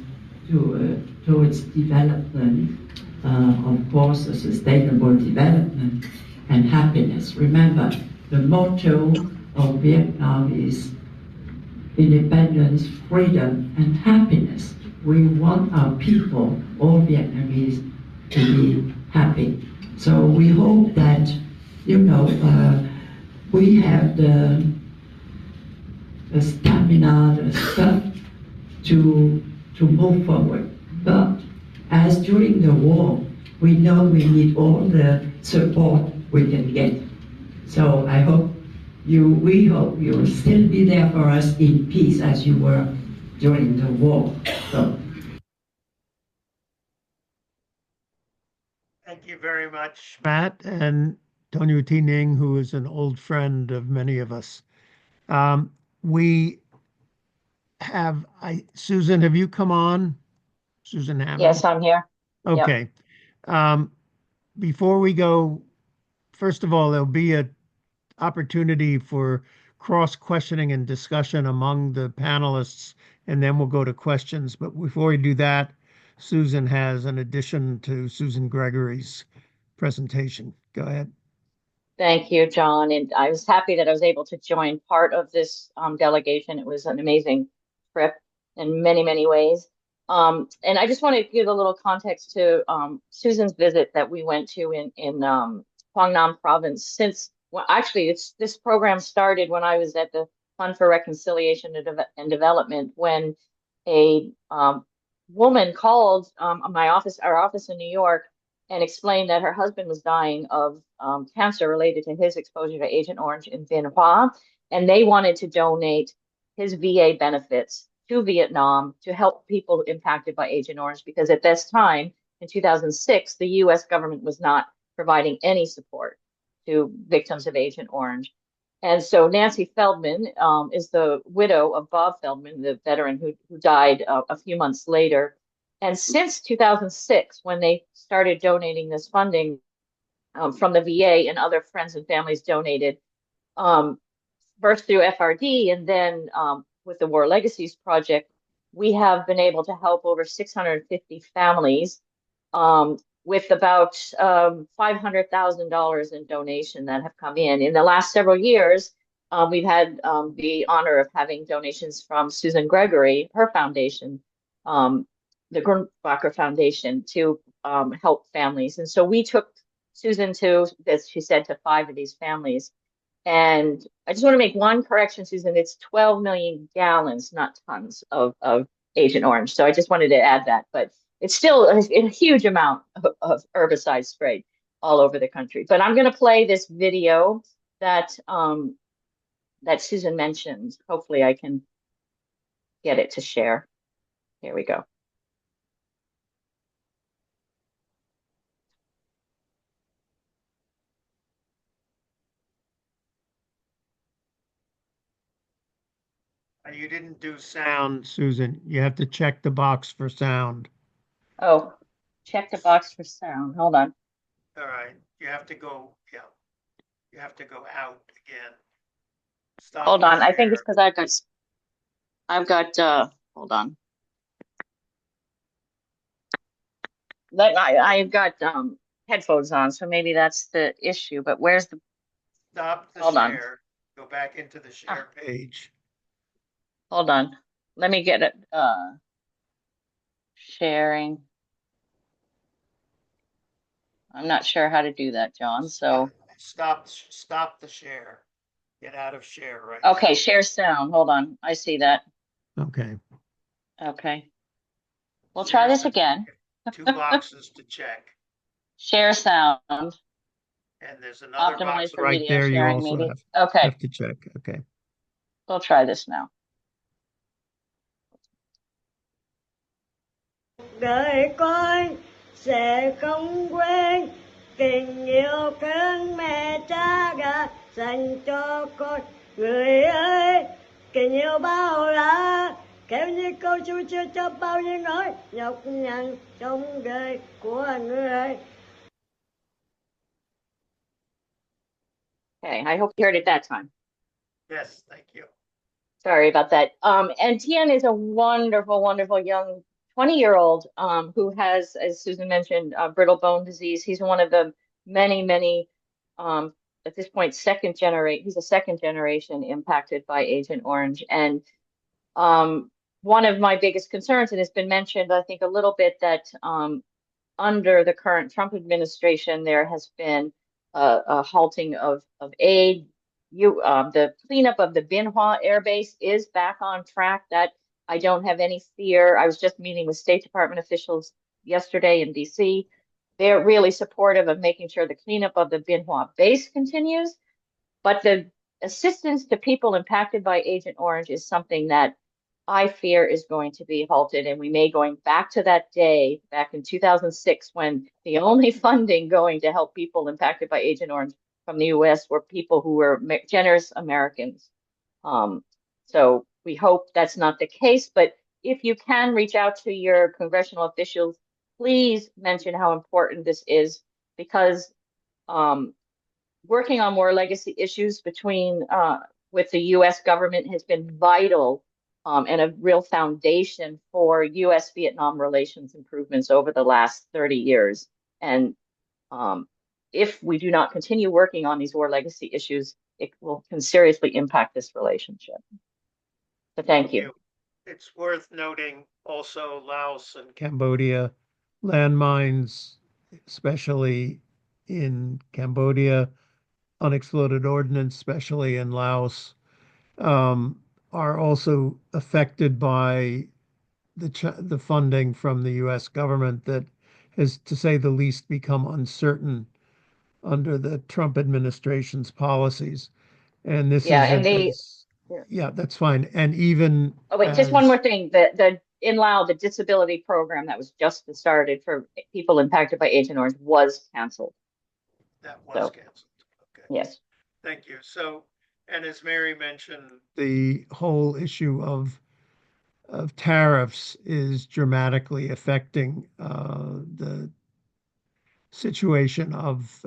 towards development, of course, a sustainable development and happiness. Remember, the motto of Vietnam is independence, freedom, and happiness. We want our people, all Vietnamese, to be happy. So we hope that, we have the stamina, the stuff to move forward. But as during the war, we know we need all the support we can get. So we hope you will still be there for us in peace as you were during the war. So. Thank you very much, Matt, and Tonyu T. Ning, who is an old friend of many of us. We have, Susan, have you come on? Susan Hammond? Yes, I'm here. Okay. Yep. Before we go, first of all, there'll be an opportunity for cross-questioning and discussion among the panelists, and then we'll go to questions. But before we do that, Susan has in addition to Susan Gregory's presentation. Go ahead. Thank you, John. And I was happy that I was able to join part of this delegation. It was an amazing trip in many, many ways. And I just want to give a little context to Susan's visit that we went to in Quang Nam province. Well, actually, this program started when I was at the Fund for Reconciliation and Development, when a woman called our office in New York, and explained that her husband was dying of cancer related to his exposure to Agent Orange in Vinh Hoa, and they wanted to donate his VA benefits to Vietnam to help people impacted by Agent Orange, because at this time, in 2006, the US government was not providing any support to victims of Agent Orange. And so Nancy Feldman is the widow of Bob Feldman, the veteran who died a few months later. And since 2006, when they started donating this funding from the VA, and other friends and families donated, first through FRD and then with the War Legacies Project, we have been able to help over 650 families with about $500,000 in donation that have come in. In the last several years, we've had the honor of having donations from Susan Gregory, her foundation, the Grunbacher Foundation, to help families. And so we took Susan to, as she said, to 5 of these families. And I just want to make one correction, Susan. It's 12 million gallons, not tons of Agent Orange. So I just wanted to add that. But it's still a huge amount of herbicide sprayed all over the country. But I'm going to play this video that that Susan mentioned. Hopefully I can get it to share. Here we go. You didn't do sound, Susan. You have to check the box for sound. Oh, check the box for sound. Hold on. All right. You have to go, yeah. You have to go out again. Stop. Hold on. I think it's because I've got hold on. I've got headphones on, so maybe that's the issue. But where's the stop the hold share. On. Go back into the share page. Hold on. Let me get it sharing. I'm not sure how to do that, John. So stop the share. Get out of share right okay, now. Share sound. Hold on. I see that. Okay. Okay. We'll try this again. 2 boxes to check. Share sound. And there's another box for right there you sharing, also maybe. have to check. Okay. We'll try this now. Đời con sẽ không quên tình yêu thương mẹ cha đã dành cho con. Người ơi, tình yêu bao la, kéo như câu chu chưa cho bao nhiêu nỗi nhọc nhằn trong đời của người. Okay, I hope you heard it that time. Yes, thank you. Sorry about that. And Tien is a wonderful, wonderful young 20-year-old who has, as Susan mentioned, brittle bone disease. He's one of the many, many, at this point, he's a second generation impacted by Agent Orange. And one of my biggest concerns, and it's been mentioned, I think, a little bit, that under the current Trump administration, there has been a halting of aid. The cleanup of the Binh Hoa Air Base is back on track. That I don't have any fear. I was just meeting with State Department officials yesterday in DC. They're really supportive of making sure the cleanup of the Binh Hoa base continues. But the assistance to people impacted by Agent Orange is something that I fear is going to be halted. And we may going back to that day back in 2006, when the only funding going to help people impacted by Agent Orange from the US were people who were generous Americans. So we hope that's not the case, but if you can reach out to your congressional officials, please mention how important this is, because working on more legacy issues with the US government has been vital and a real foundation for U.S.-Vietnam relations improvements over the last 30 years. And if we do not continue working on these war legacy issues, it can seriously impact this relationship. So thank you. It's worth noting also Laos and Cambodia landmines, especially in Cambodia, unexploded ordnance, especially in Laos, are also affected by the funding from the U.S. government that has, to say the least, become uncertain under the Trump administration's policies. And this Yeah, is and they. yeah, that's fine. And even Oh wait, just one more thing. The in Laos, the disability program that was just started for people impacted by Agent Orange was canceled. That was canceled. Okay. Yes. Thank you. So, and as Mary mentioned, the whole issue of tariffs is dramatically affecting the situation of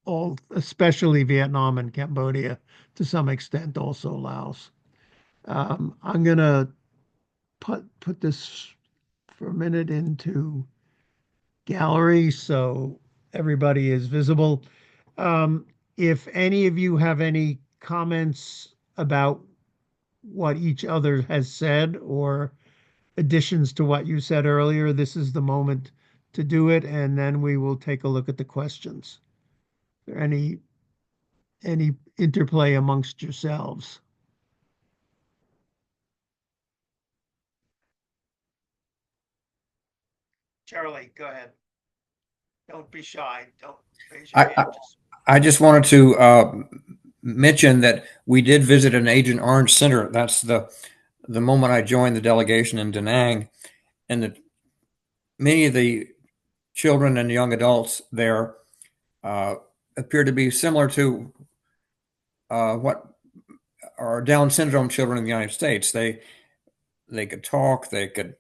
all, especially Vietnam and Cambodia, to some extent, also Laos. I'm gonna put this for a minute into gallery so everybody is visible. If any of you have any comments about what each other has said or additions to what you said earlier, this is the moment to do it, and then we will take a look at the questions. Is there any interplay amongst yourselves? Charlie, go ahead. Don't be shy. Don't raise your hand. I just wanted to mention that we did visit an Agent Orange Center. That's the moment I joined the delegation in Da Nang, and many of the children and young adults there appear to be similar to what are Down syndrome children in the United States. They could talk, they could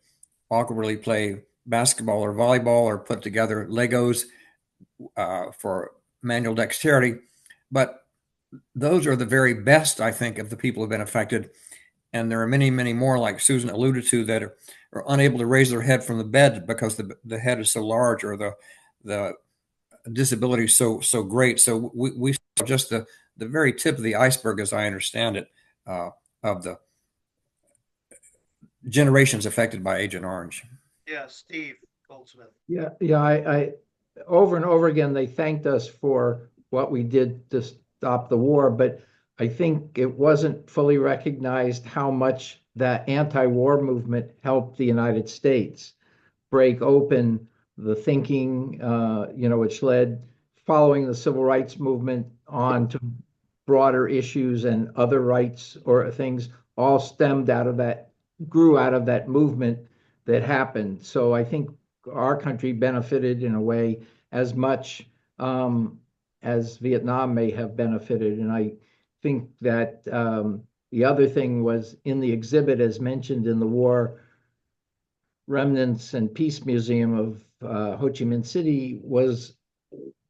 awkwardly play basketball or volleyball or put together Legos for manual dexterity. But those are the very best, I think, of the people who have been affected. And there are many, many more, like Susan alluded to, that are unable to raise their head from the bed because the head is so large or the disability is so great. So we saw just the very tip of the iceberg, as I understand it, of the generations affected by Agent Orange. Yeah, Steve Goldsmith. Yeah, I over and over again, they thanked us for what we did to stop the war, but I think it wasn't fully recognized how much that anti-war movement helped the United States break open the thinking, which led, following the civil rights movement, on to broader issues and other rights or things, all stemmed out of that, grew out of that movement that happened. So I think our country benefited in a way as much as Vietnam may have benefited. And I think that the other thing was, in the exhibit, as mentioned in the War Remnants and Peace Museum of Ho Chi Minh City, was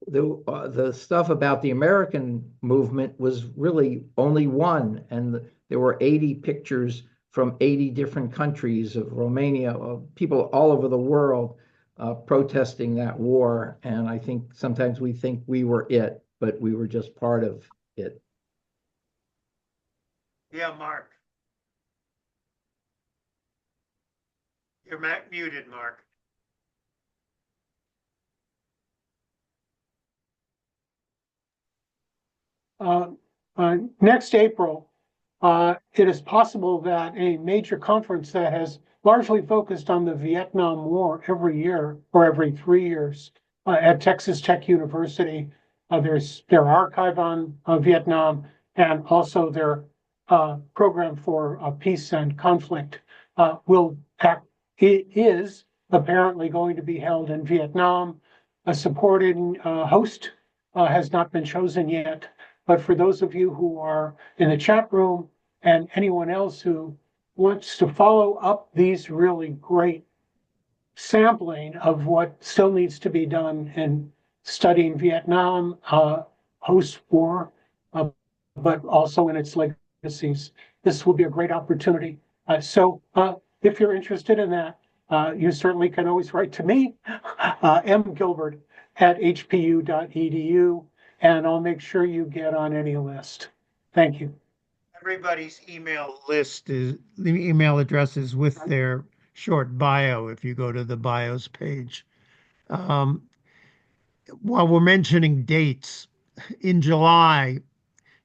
the stuff about the American movement was really only one, and there were 80 pictures from 80 different countries of Romania, of people all over the world protesting that war. And I think sometimes we think we were it, but we were just part of it. Yeah, Mark. You're muted, Mark. Next April, it is possible that a major conference that has largely focused on the Vietnam War every year or every 3 years at Texas Tech University, there's their archive on Vietnam, and also their program for peace and conflict it is apparently going to be held in Vietnam. A supporting host has not been chosen yet. But for those of you who are in the chat room and anyone else who wants to follow up these really great sampling of what still needs to be done in studying Vietnam, post-war, but also in its legacies, this will be a great opportunity. So if you're interested in that, you certainly can always write to me, mgilbert@hpu.edu, and I'll make sure you get on any list. Thank you. Everybody's email list is, the email address is with their short bio if you go to the bios page. While we're mentioning dates, in July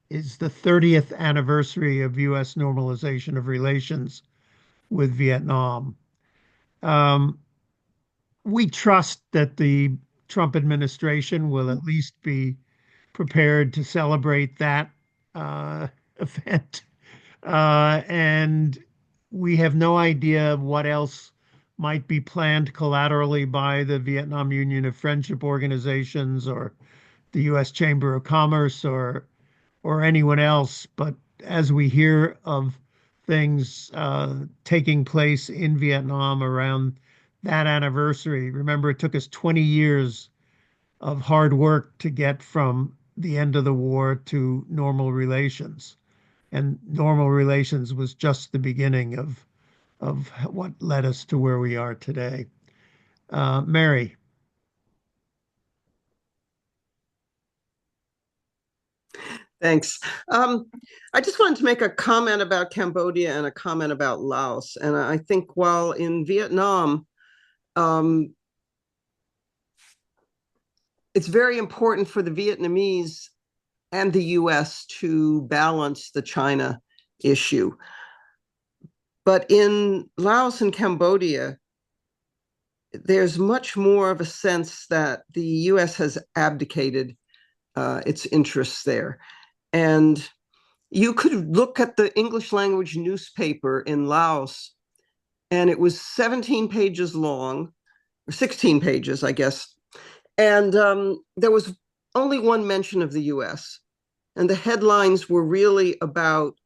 is the 30th anniversary of U.S. normalization of relations with Vietnam. We trust that the Trump administration will at least be prepared to celebrate that event. And we have no idea what else might be planned collaterally by the Vietnam Union of Friendship Organizations or the U.S. Chamber of Commerce or anyone else. But as we hear of things taking place in Vietnam around that anniversary, remember it took us 20 years of hard work to get from the end of the war to normal relations. And normal relations was just the beginning of what led us to where we are today. Mary. Thanks. I just wanted to make a comment about Cambodia and a comment about Laos. And I think while in Vietnam, it's very important for the Vietnamese and the US to balance the China issue. But in Laos and Cambodia, there's much more of a sense that the US has abdicated its interests there. And you could look at the English language newspaper in Laos, and it was 17 pages long, or 16 pages, I guess. And there was only one mention of the US. And the headlines were really about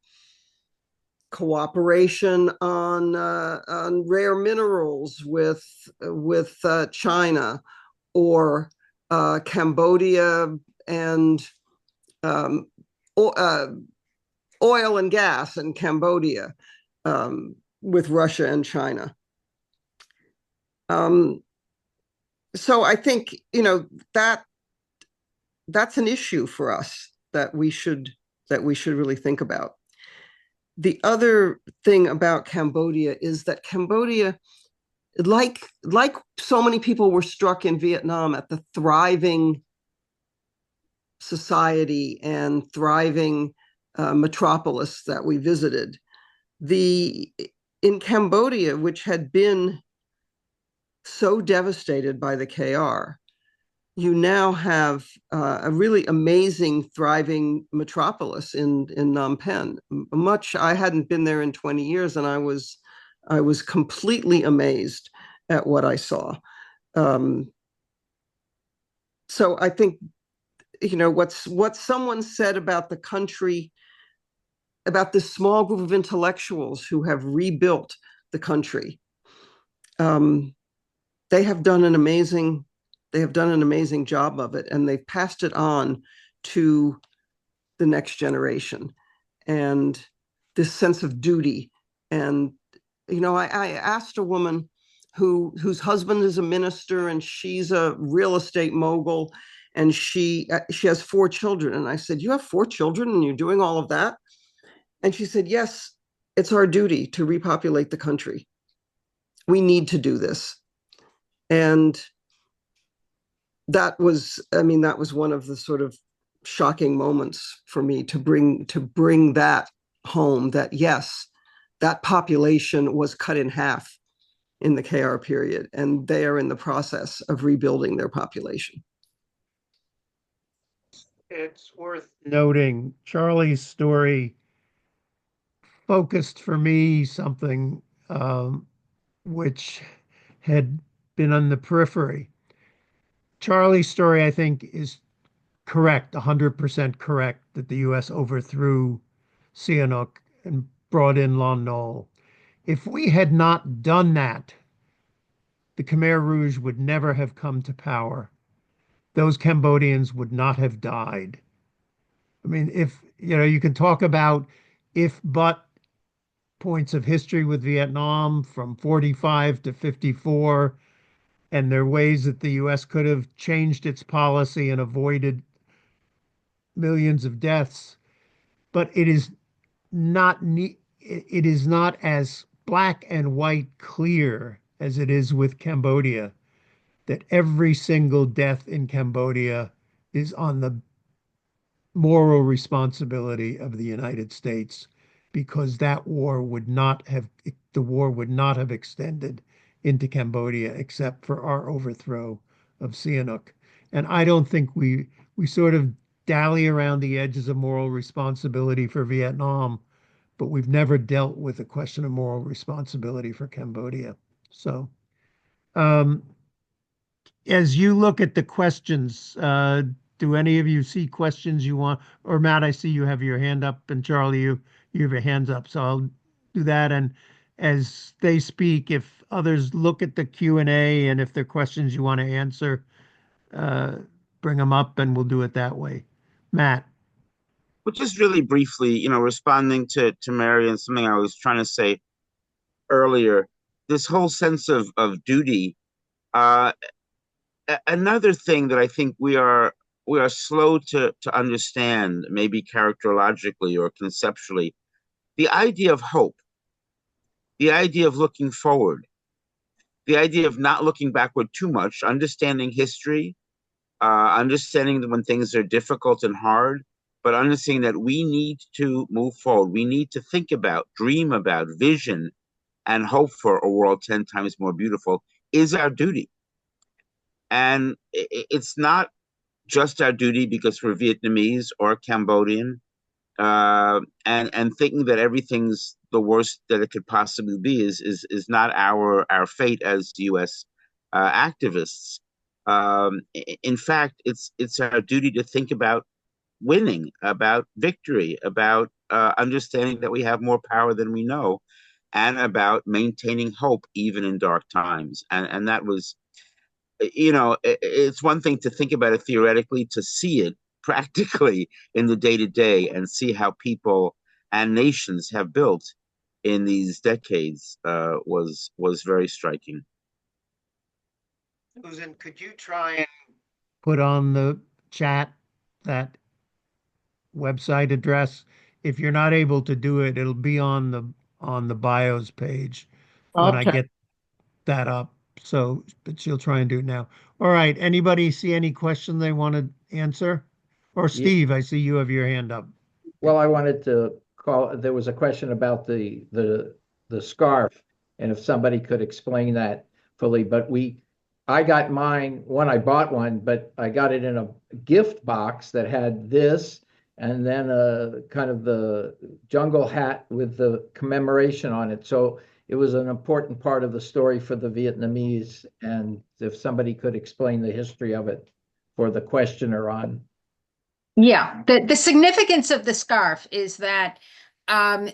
cooperation on rare minerals with China, or Cambodia and oil and gas in Cambodia with Russia and China. So I think, that's an issue for us that we should really think about. The other thing about Cambodia is that Cambodia, like so many people were struck in Vietnam at the thriving society and thriving metropolis that we visited. In Cambodia, which had been so devastated by the KR, you now have a really amazing, thriving metropolis in Phnom Penh. I hadn't been there in 20 years, and I was completely amazed at what I saw. So I think, what someone said about the country, about this small group of intellectuals who have rebuilt the country, they have done an amazing job of it, and they've passed it on to the next generation. And this sense of duty. And, I asked a woman whose husband is a minister, and she's a real estate mogul, and she has 4 children. And I said, "You have 4 children and you're doing all of that?" And she said, "Yes, it's our duty to repopulate the country. We need to do this." And that was one of the sort of shocking moments for me to bring that home, that yes, that population was cut in half in the KR period, and they are in the process of rebuilding their population. It's worth noting Charlie's story focused for me something which had been on the periphery. Charlie's story, I think, is correct, 100% correct, that the U.S. overthrew Sihanouk and brought in Lon Nol. If we had not done that, the Khmer Rouge would never have come to power. Those Cambodians would not have died. I mean, if, you can talk about if, but, points of history with Vietnam from 45 to 54, and there are ways that the US could have changed its policy and avoided millions of deaths. But it is not it is not as black and white clear as it is with Cambodia, that every single death in Cambodia is on the moral responsibility of the United States, because the war would not have extended into Cambodia except for our overthrow of Sihanouk. And I don't think we sort of dally around the edges of moral responsibility for Vietnam, but we've never dealt with the question of moral responsibility for Cambodia. So as you look at the questions, do any of you see questions you want? Or Matt, I see you have your hand up, and Charlie, you have your hands up. So I'll do that. And as they speak, if others look at the Q&A and if there are questions you want to answer, bring them up and we'll do it that way. Matt. Well, just really briefly, responding to Mary and something I was trying to say earlier, this whole sense of duty. Another thing that I think we are slow to understand, maybe characterologically or conceptually, the idea of hope, the idea of looking forward, the idea of not looking backward too much, understanding history, understanding when things are difficult and hard, but understanding that we need to move forward. We need to think about, dream about, vision, and hope for a world 10 times more beautiful is our duty. And it's not just our duty because we're Vietnamese or Cambodian, and thinking that everything's the worst that it could possibly be is not our fate as U.S. Activists. In fact, it's our duty to think about winning, about victory, about understanding that we have more power than we know, and about maintaining hope even in dark times. And that was, it's one thing to think about it theoretically, to see it practically in the day-to-day and see how people and nations have built in these decades was very striking. Susan, could you try and put on the chat that website address? If you're not able to do it, it'll be on the bios page when I get that up. So, but she'll try and do it now. All right. Anybody see any question they want to answer? Or Steve, I see you have your hand up. Well, I wanted to call, there was a question about the scarf, and if somebody could explain that fully, but I got mine when I bought one, but I got it in a gift box that had this, and then a kind of the jungle hat with the commemoration on it. So it was an important part of the story for the Vietnamese, and if somebody could explain the history of it for the questioner on. Yeah, the significance of the scarf is that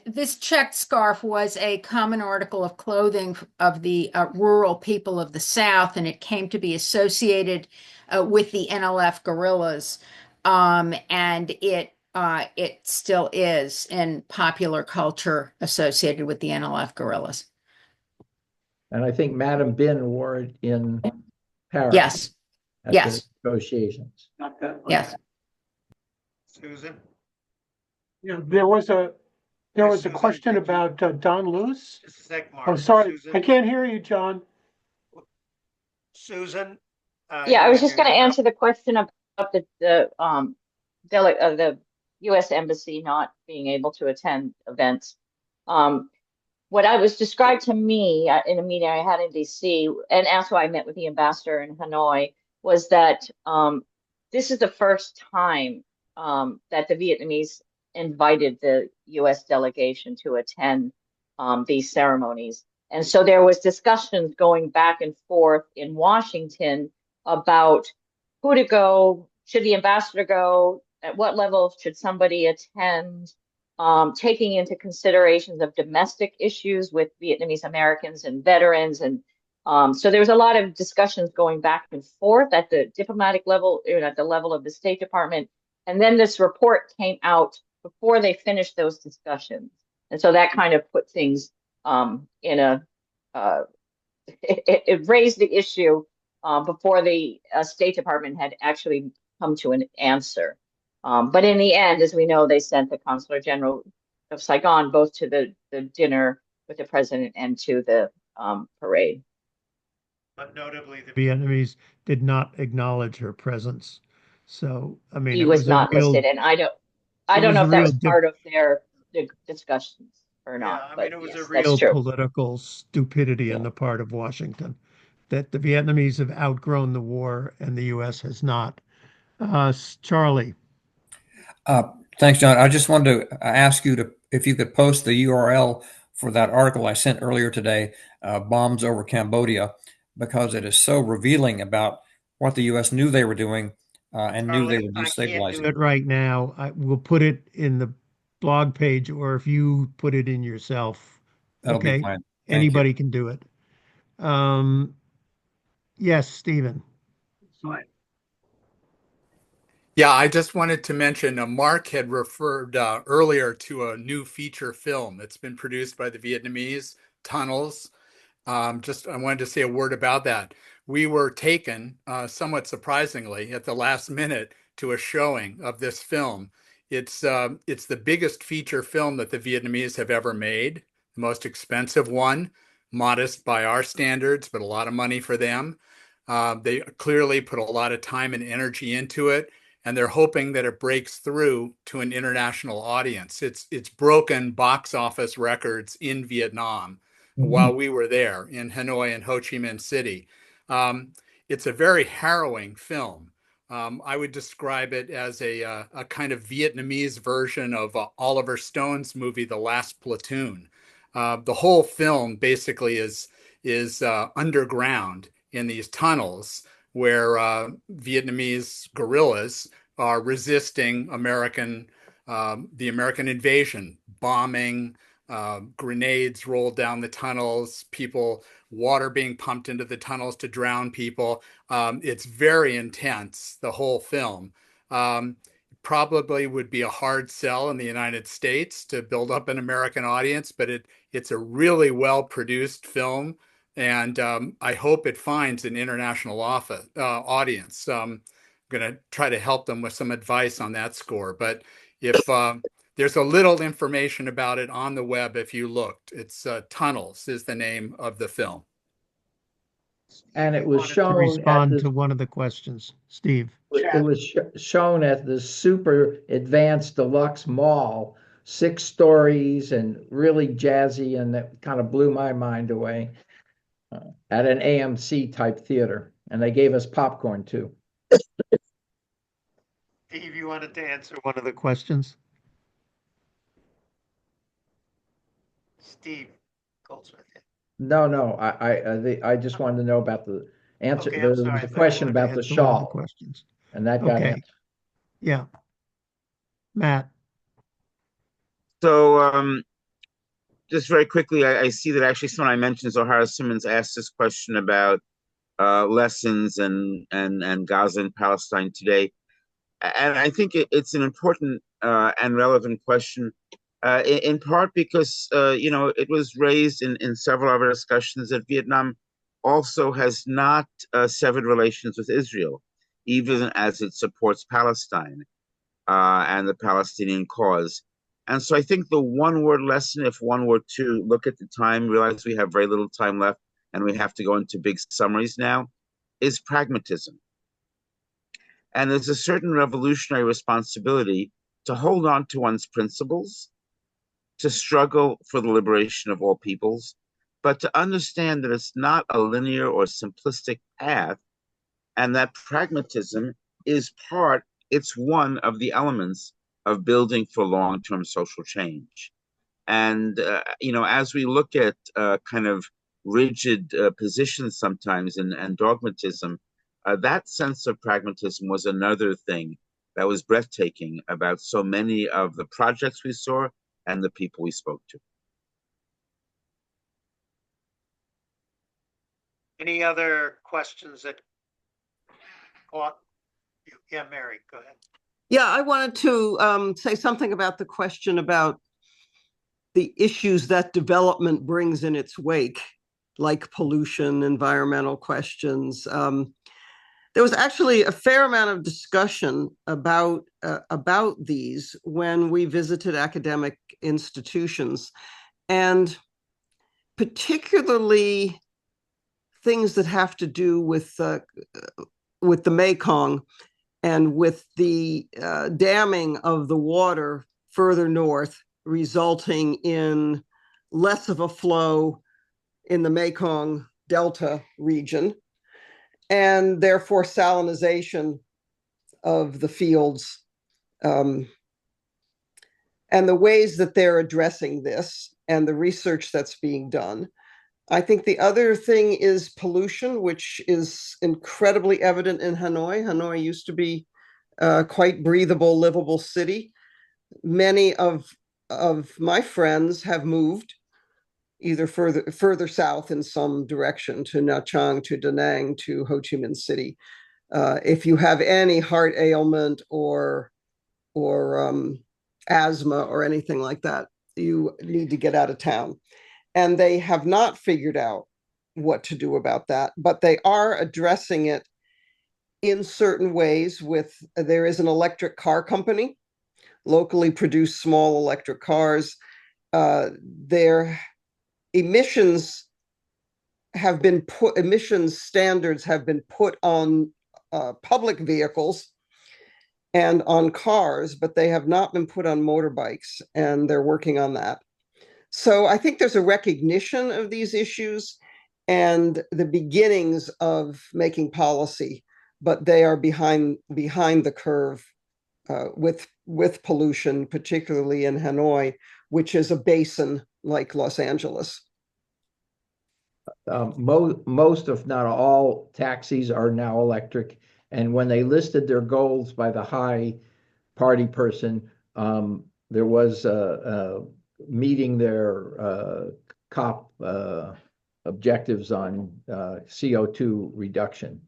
this checked scarf was a common article of clothing of the rural people of the South, and it came to be associated with the NLF guerrillas, and it still is in popular culture associated with the NLF guerrillas. And I think Madam Bin wore it in Paris. Yes. At Yes. the negotiations. Yes. Susan? Yeah, there was a question about Don Luce. Just a sec, Mark. Oh, sorry, Susan? I can't hear you, John. Susan? Yeah, I was just going to answer the question about the U.S. Embassy not being able to attend events. What I was described to me in a meeting I had in D.C., and also I met with the ambassador in Hanoi, was that this is the first time that the Vietnamese invited the U.S. delegation to attend these ceremonies. And so there was discussions going back and forth in Washington about who to go, should the ambassador go, at what level should somebody attend, taking into considerations of domestic issues with Vietnamese Americans and veterans. And so there was a lot of discussions going back and forth at the diplomatic level, at the level of the State Department. And then this report came out before they finished those discussions. And so that kind of put things in a, it raised the issue before the State Department had actually come to an answer. But in the end, as we know, they sent the Consular General of Saigon both to the dinner with the president and to the parade. But notably, the Vietnamese did not acknowledge her presence. So, I mean, He it was was a not real, listed, and I it don't was know a if that real was part of their discussions or yeah, not. I mean, But it was a yes, that's real true. political stupidity on Yeah. the part of Washington that the Vietnamese have outgrown the war and the U.S. has not. Charlie. Thanks, John. I just wanted to ask you to if you could post the URL for that article I sent earlier today, Bombs Over Cambodia, because it is so revealing about what the U.S. knew they were doing and knew they Charlie, were I can't do destabilizing. it right now. I will put it in the blog page, or if you put it in yourself, That'll be okay? fine. Thank you. Anybody can do it. Um, yes, Stephen. Yeah, I just wanted to mention Mark had referred earlier to a new feature film that's been produced by the Vietnamese, Tunnels. Just I wanted to say a word about that. We were taken, somewhat surprisingly, at the last minute to a showing of this film. It's the biggest feature film that the Vietnamese have ever made, the most expensive one, modest by our standards, but a lot of money for them. They clearly put a lot of time and energy into it, and they're hoping that it breaks through to an international audience. It's broken box office records in Vietnam while we were there in Hanoi and Ho Chi Minh City. It's a very harrowing film. I would describe it as a kind of Vietnamese version of Oliver Stone's movie, The Last Platoon. The whole film basically is underground in these tunnels where Vietnamese guerrillas are resisting the American invasion, bombing, grenades rolled down the tunnels, water being pumped into the tunnels to drown people. It's very intense, the whole film. Probably would be a hard sell in the United States to build up an American audience, but it's a really well produced film, and I hope it finds an international audience. I'm going to try to help them with some advice on that score. But if there's a little information about it on the web if you looked. It's Tunnels is the name of the film. And it was To shown at respond this, to one of the questions, Steve. it was shown at the super advanced deluxe mall, 6 stories and really jazzy, and that kind of blew my mind away at an AMC type theater. And they gave us popcorn too. Steve, you wanted to answer one of the questions? Steve Goldsmith. No, I just wanted to know about the answer. Okay, There I'm sorry. was I a thought you question wanted to about the answer one of the shawl, questions. and that got Okay. answered. Yeah. Matt. So just very quickly, I see that actually someone I mentioned, Zohara Simmons, asked this question about lessons and Gaza and Palestine today. And I think it's an important and relevant question, in part because, it was raised in several of our discussions that Vietnam also has not severed relations with Israel, even as it supports Palestine and the Palestinian cause. And so I think the one word lesson, if one were to look at the time, realize we have very little time left and we have to go into big summaries now, is pragmatism. And there's a certain revolutionary responsibility to hold on to one's principles, to struggle for the liberation of all peoples, but to understand that it's not a linear or simplistic path, and that pragmatism is it's one of the elements of building for long-term social change. And, as we look at kind of rigid positions sometimes and dogmatism, that sense of pragmatism was another thing that was breathtaking about so many of the projects we saw and the people we spoke to. Any other questions that caught you? Yeah, Mary, go ahead. Yeah, I wanted to say something about the question about the issues that development brings in its wake, like pollution, environmental questions. There was actually a fair amount of discussion about these when we visited academic institutions, and particularly things that have to do with the Mekong and with the damming of the water further north, resulting in less of a flow in the Mekong Delta region, and therefore salinization of the fields, and the ways that they're addressing this and the research that's being done. I think the other thing is pollution, which is incredibly evident in Hanoi. Hanoi used to be a quite breathable, livable city. Many of my friends have moved either further south in some direction, to Nha Trang, to Da Nang, to Ho Chi Minh City. If you have any heart ailment or asthma or anything like that, you need to get out of town. And they have not figured out what to do about that, but they are addressing it in certain ways. There is an electric car company, locally produced small electric cars. Their emissions standards have been put on public vehicles and on cars, but they have not been put on motorbikes, and they're working on that. So I think there's a recognition of these issues and the beginnings of making policy, but they are behind the curve with pollution, particularly in Hanoi, which is a basin like Los Angeles. Most, if not all, taxis are now electric. And when they listed their goals by the high party person, there was meeting their COP objectives on CO2 reduction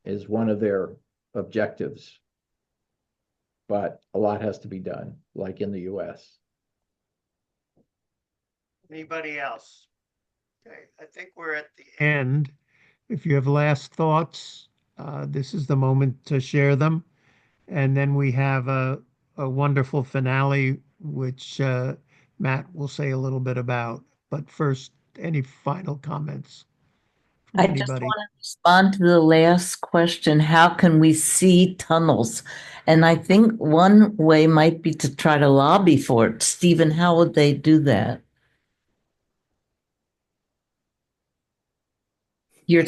is one of their objectives. But a lot has to be done, like in the US. Anybody else? Okay, I think we're at the end. If you have last thoughts, this is the moment to share them. And then we have a wonderful finale, which Matt will say a little bit about. But first, any final comments from I just anybody? want to respond to the last question. How can we see tunnels? And I think one way might be to try to lobby for it. Stephen, how would they do that? You're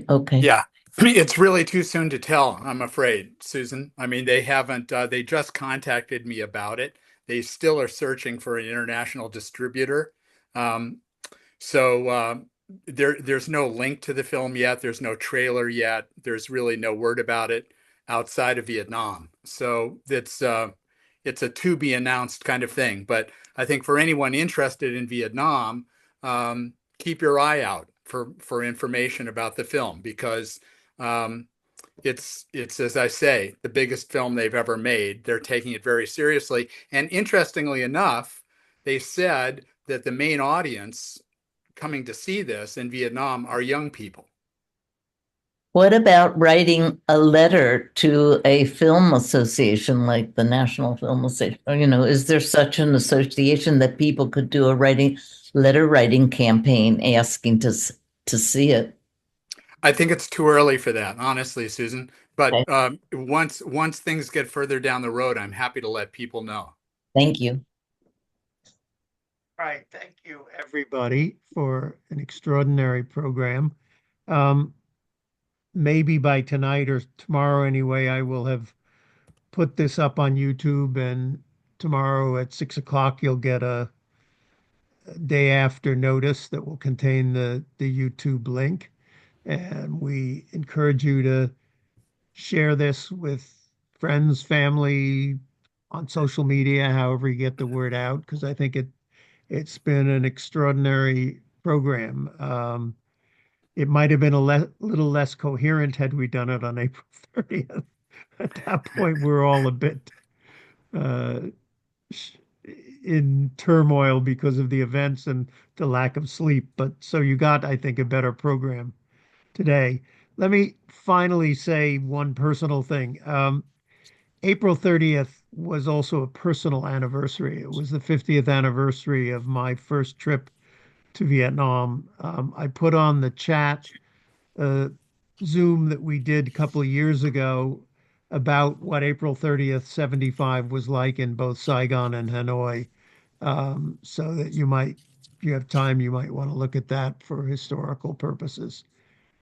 okay. Yeah, it's really too soon to tell, I'm afraid, Susan. I mean, they haven't, they just contacted me about it. They still are searching for an international distributor. So there's no link to the film yet. There's no trailer yet. There's really no word about it outside of Vietnam. So it's a to be announced kind of thing. But I think for anyone interested in Vietnam, keep your eye out for information about the film, because it's as I say, the biggest film they've ever made. They're taking it very seriously. And interestingly enough, they said that the main audience coming to see this in Vietnam are young people. What about writing a letter to a film association like the National Film Association? Or, is there such an association that people could do a letter writing campaign asking to see it? I think it's too early for that, honestly, Susan. But Okay. Once things get further down the road, I'm happy to let people know. Thank you. All right, thank you, everybody, for an extraordinary program. Maybe by tonight or tomorrow anyway, I will have put this up on YouTube, and tomorrow at 6 o'clock, you'll get a day after notice that will contain the YouTube link. And we encourage you to share this with friends, family, on social media, however you get the word out, because I think it's been an extraordinary program. It might have been a little less coherent had we done it on April 30th. At that point, we're all a bit, in turmoil because of the events and the lack of sleep. But so you got, I think, a better program today. Let me finally say one personal thing. April 30th was also a personal anniversary. It was the 50th anniversary of my first trip to Vietnam. I put on the chat Zoom that we did a couple of years ago about what April 30th, 75 was like in both Saigon and Hanoi. So that if you have time, you might want to look at that for historical purposes.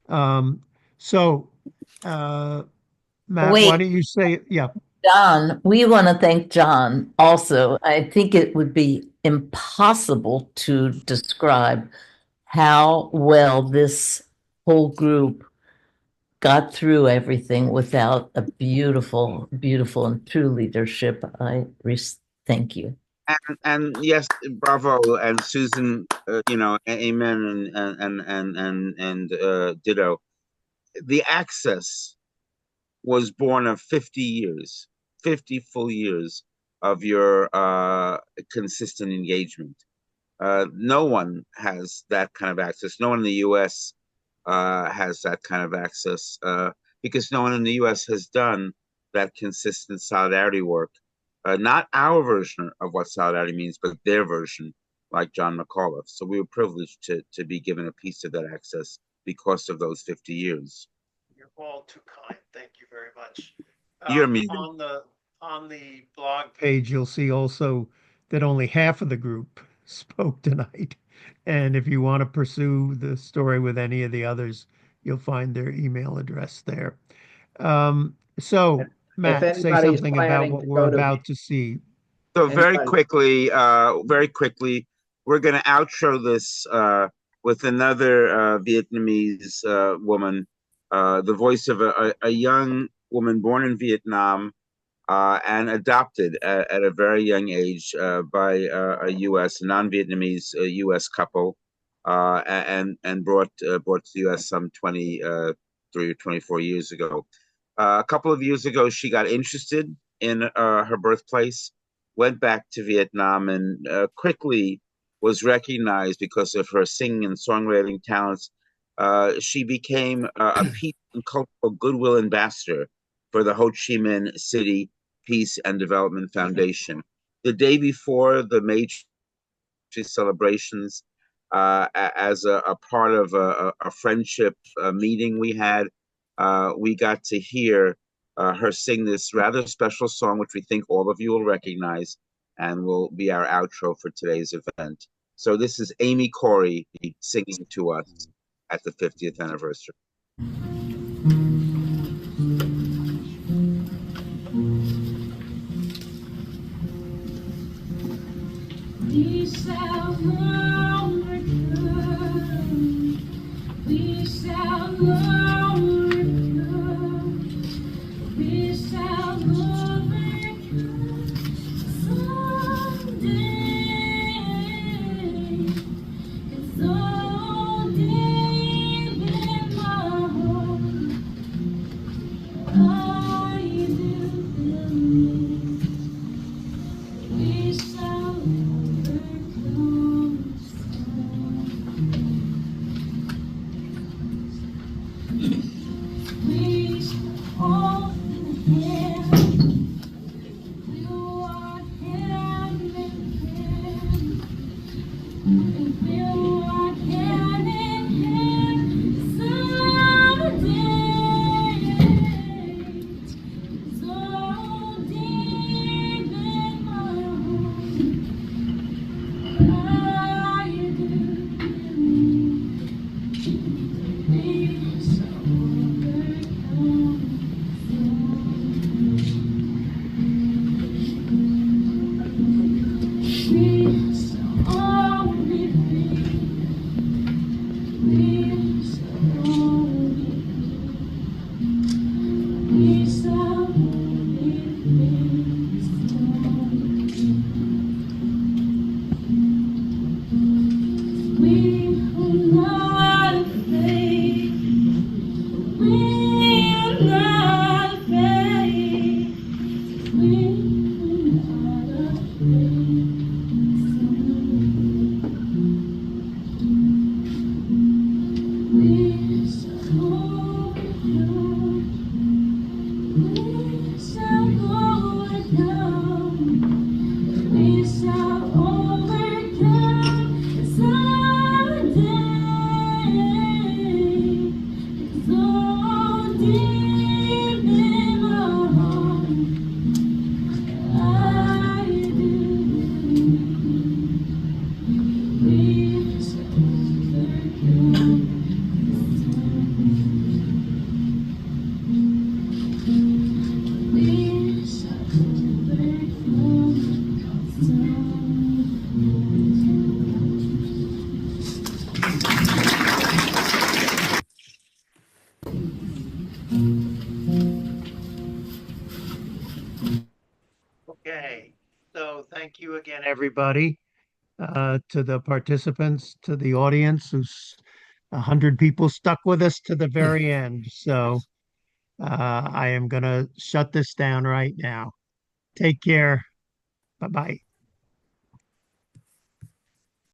Um, so, Matt, why Wait, don't you say, yeah, John, we want to thank John also. I think it would be impossible to describe how well this whole group got through everything without a beautiful, beautiful and true leadership. Thank you. And yes, bravo, and Susan, amen, and ditto. The access was born of 50 years, 50 full years of your consistent engagement. No one has that kind of access. No one in the U.S. Has that kind of access because no one in the U.S. has done that consistent solidarity work. Not our version of what solidarity means, but their version, like John McAuliff. So we were privileged to be given a piece of that access because of those 50 years. you're all too kind. Thank you very much. You're amazing. On the blog page, you'll see also that only half of the group spoke tonight. And if you want to pursue the story with any of the others, you'll find their email address there. So, Matt, say anybody's something about planning what to we're go to about to see. So very Anybody- quickly, we're going to outro this with another Vietnamese woman, the voice of a young woman born in Vietnam and adopted at a very young age by a U.S. non-Vietnamese U.S. couple, and brought to the U.S. some 23 or 24 years ago. A couple of years ago, she got interested in her birthplace, went back to Vietnam, and quickly was recognized because of her singing and songwriting talents. She became a peace and cultural goodwill ambassador for the Ho Chi Minh City Peace and Development Foundation. The day before the major celebrations, as a part of a friendship meeting we had, we got to hear her sing this rather special song, which we think all of you will recognize and will be our outro for today's event. So this is Amy Corey singing to us at the 50th anniversary. We shall not return. We shall not return. We shall not return someday. It's all deep in my heart. I do believe we shall overcome. We shall all hand. We walk hand in hand. And we'll walk hand in hand someday. So deep in my heart, I do believe we shall overcome. We shall all be free. We shall all be free. We shall all be free. We will not fade. We will not fade. We will not fade. everybody, to the participants, to the audience, who's 100 people stuck with us to the very end. So I am going to shut this down right now. Take care. Bye-bye.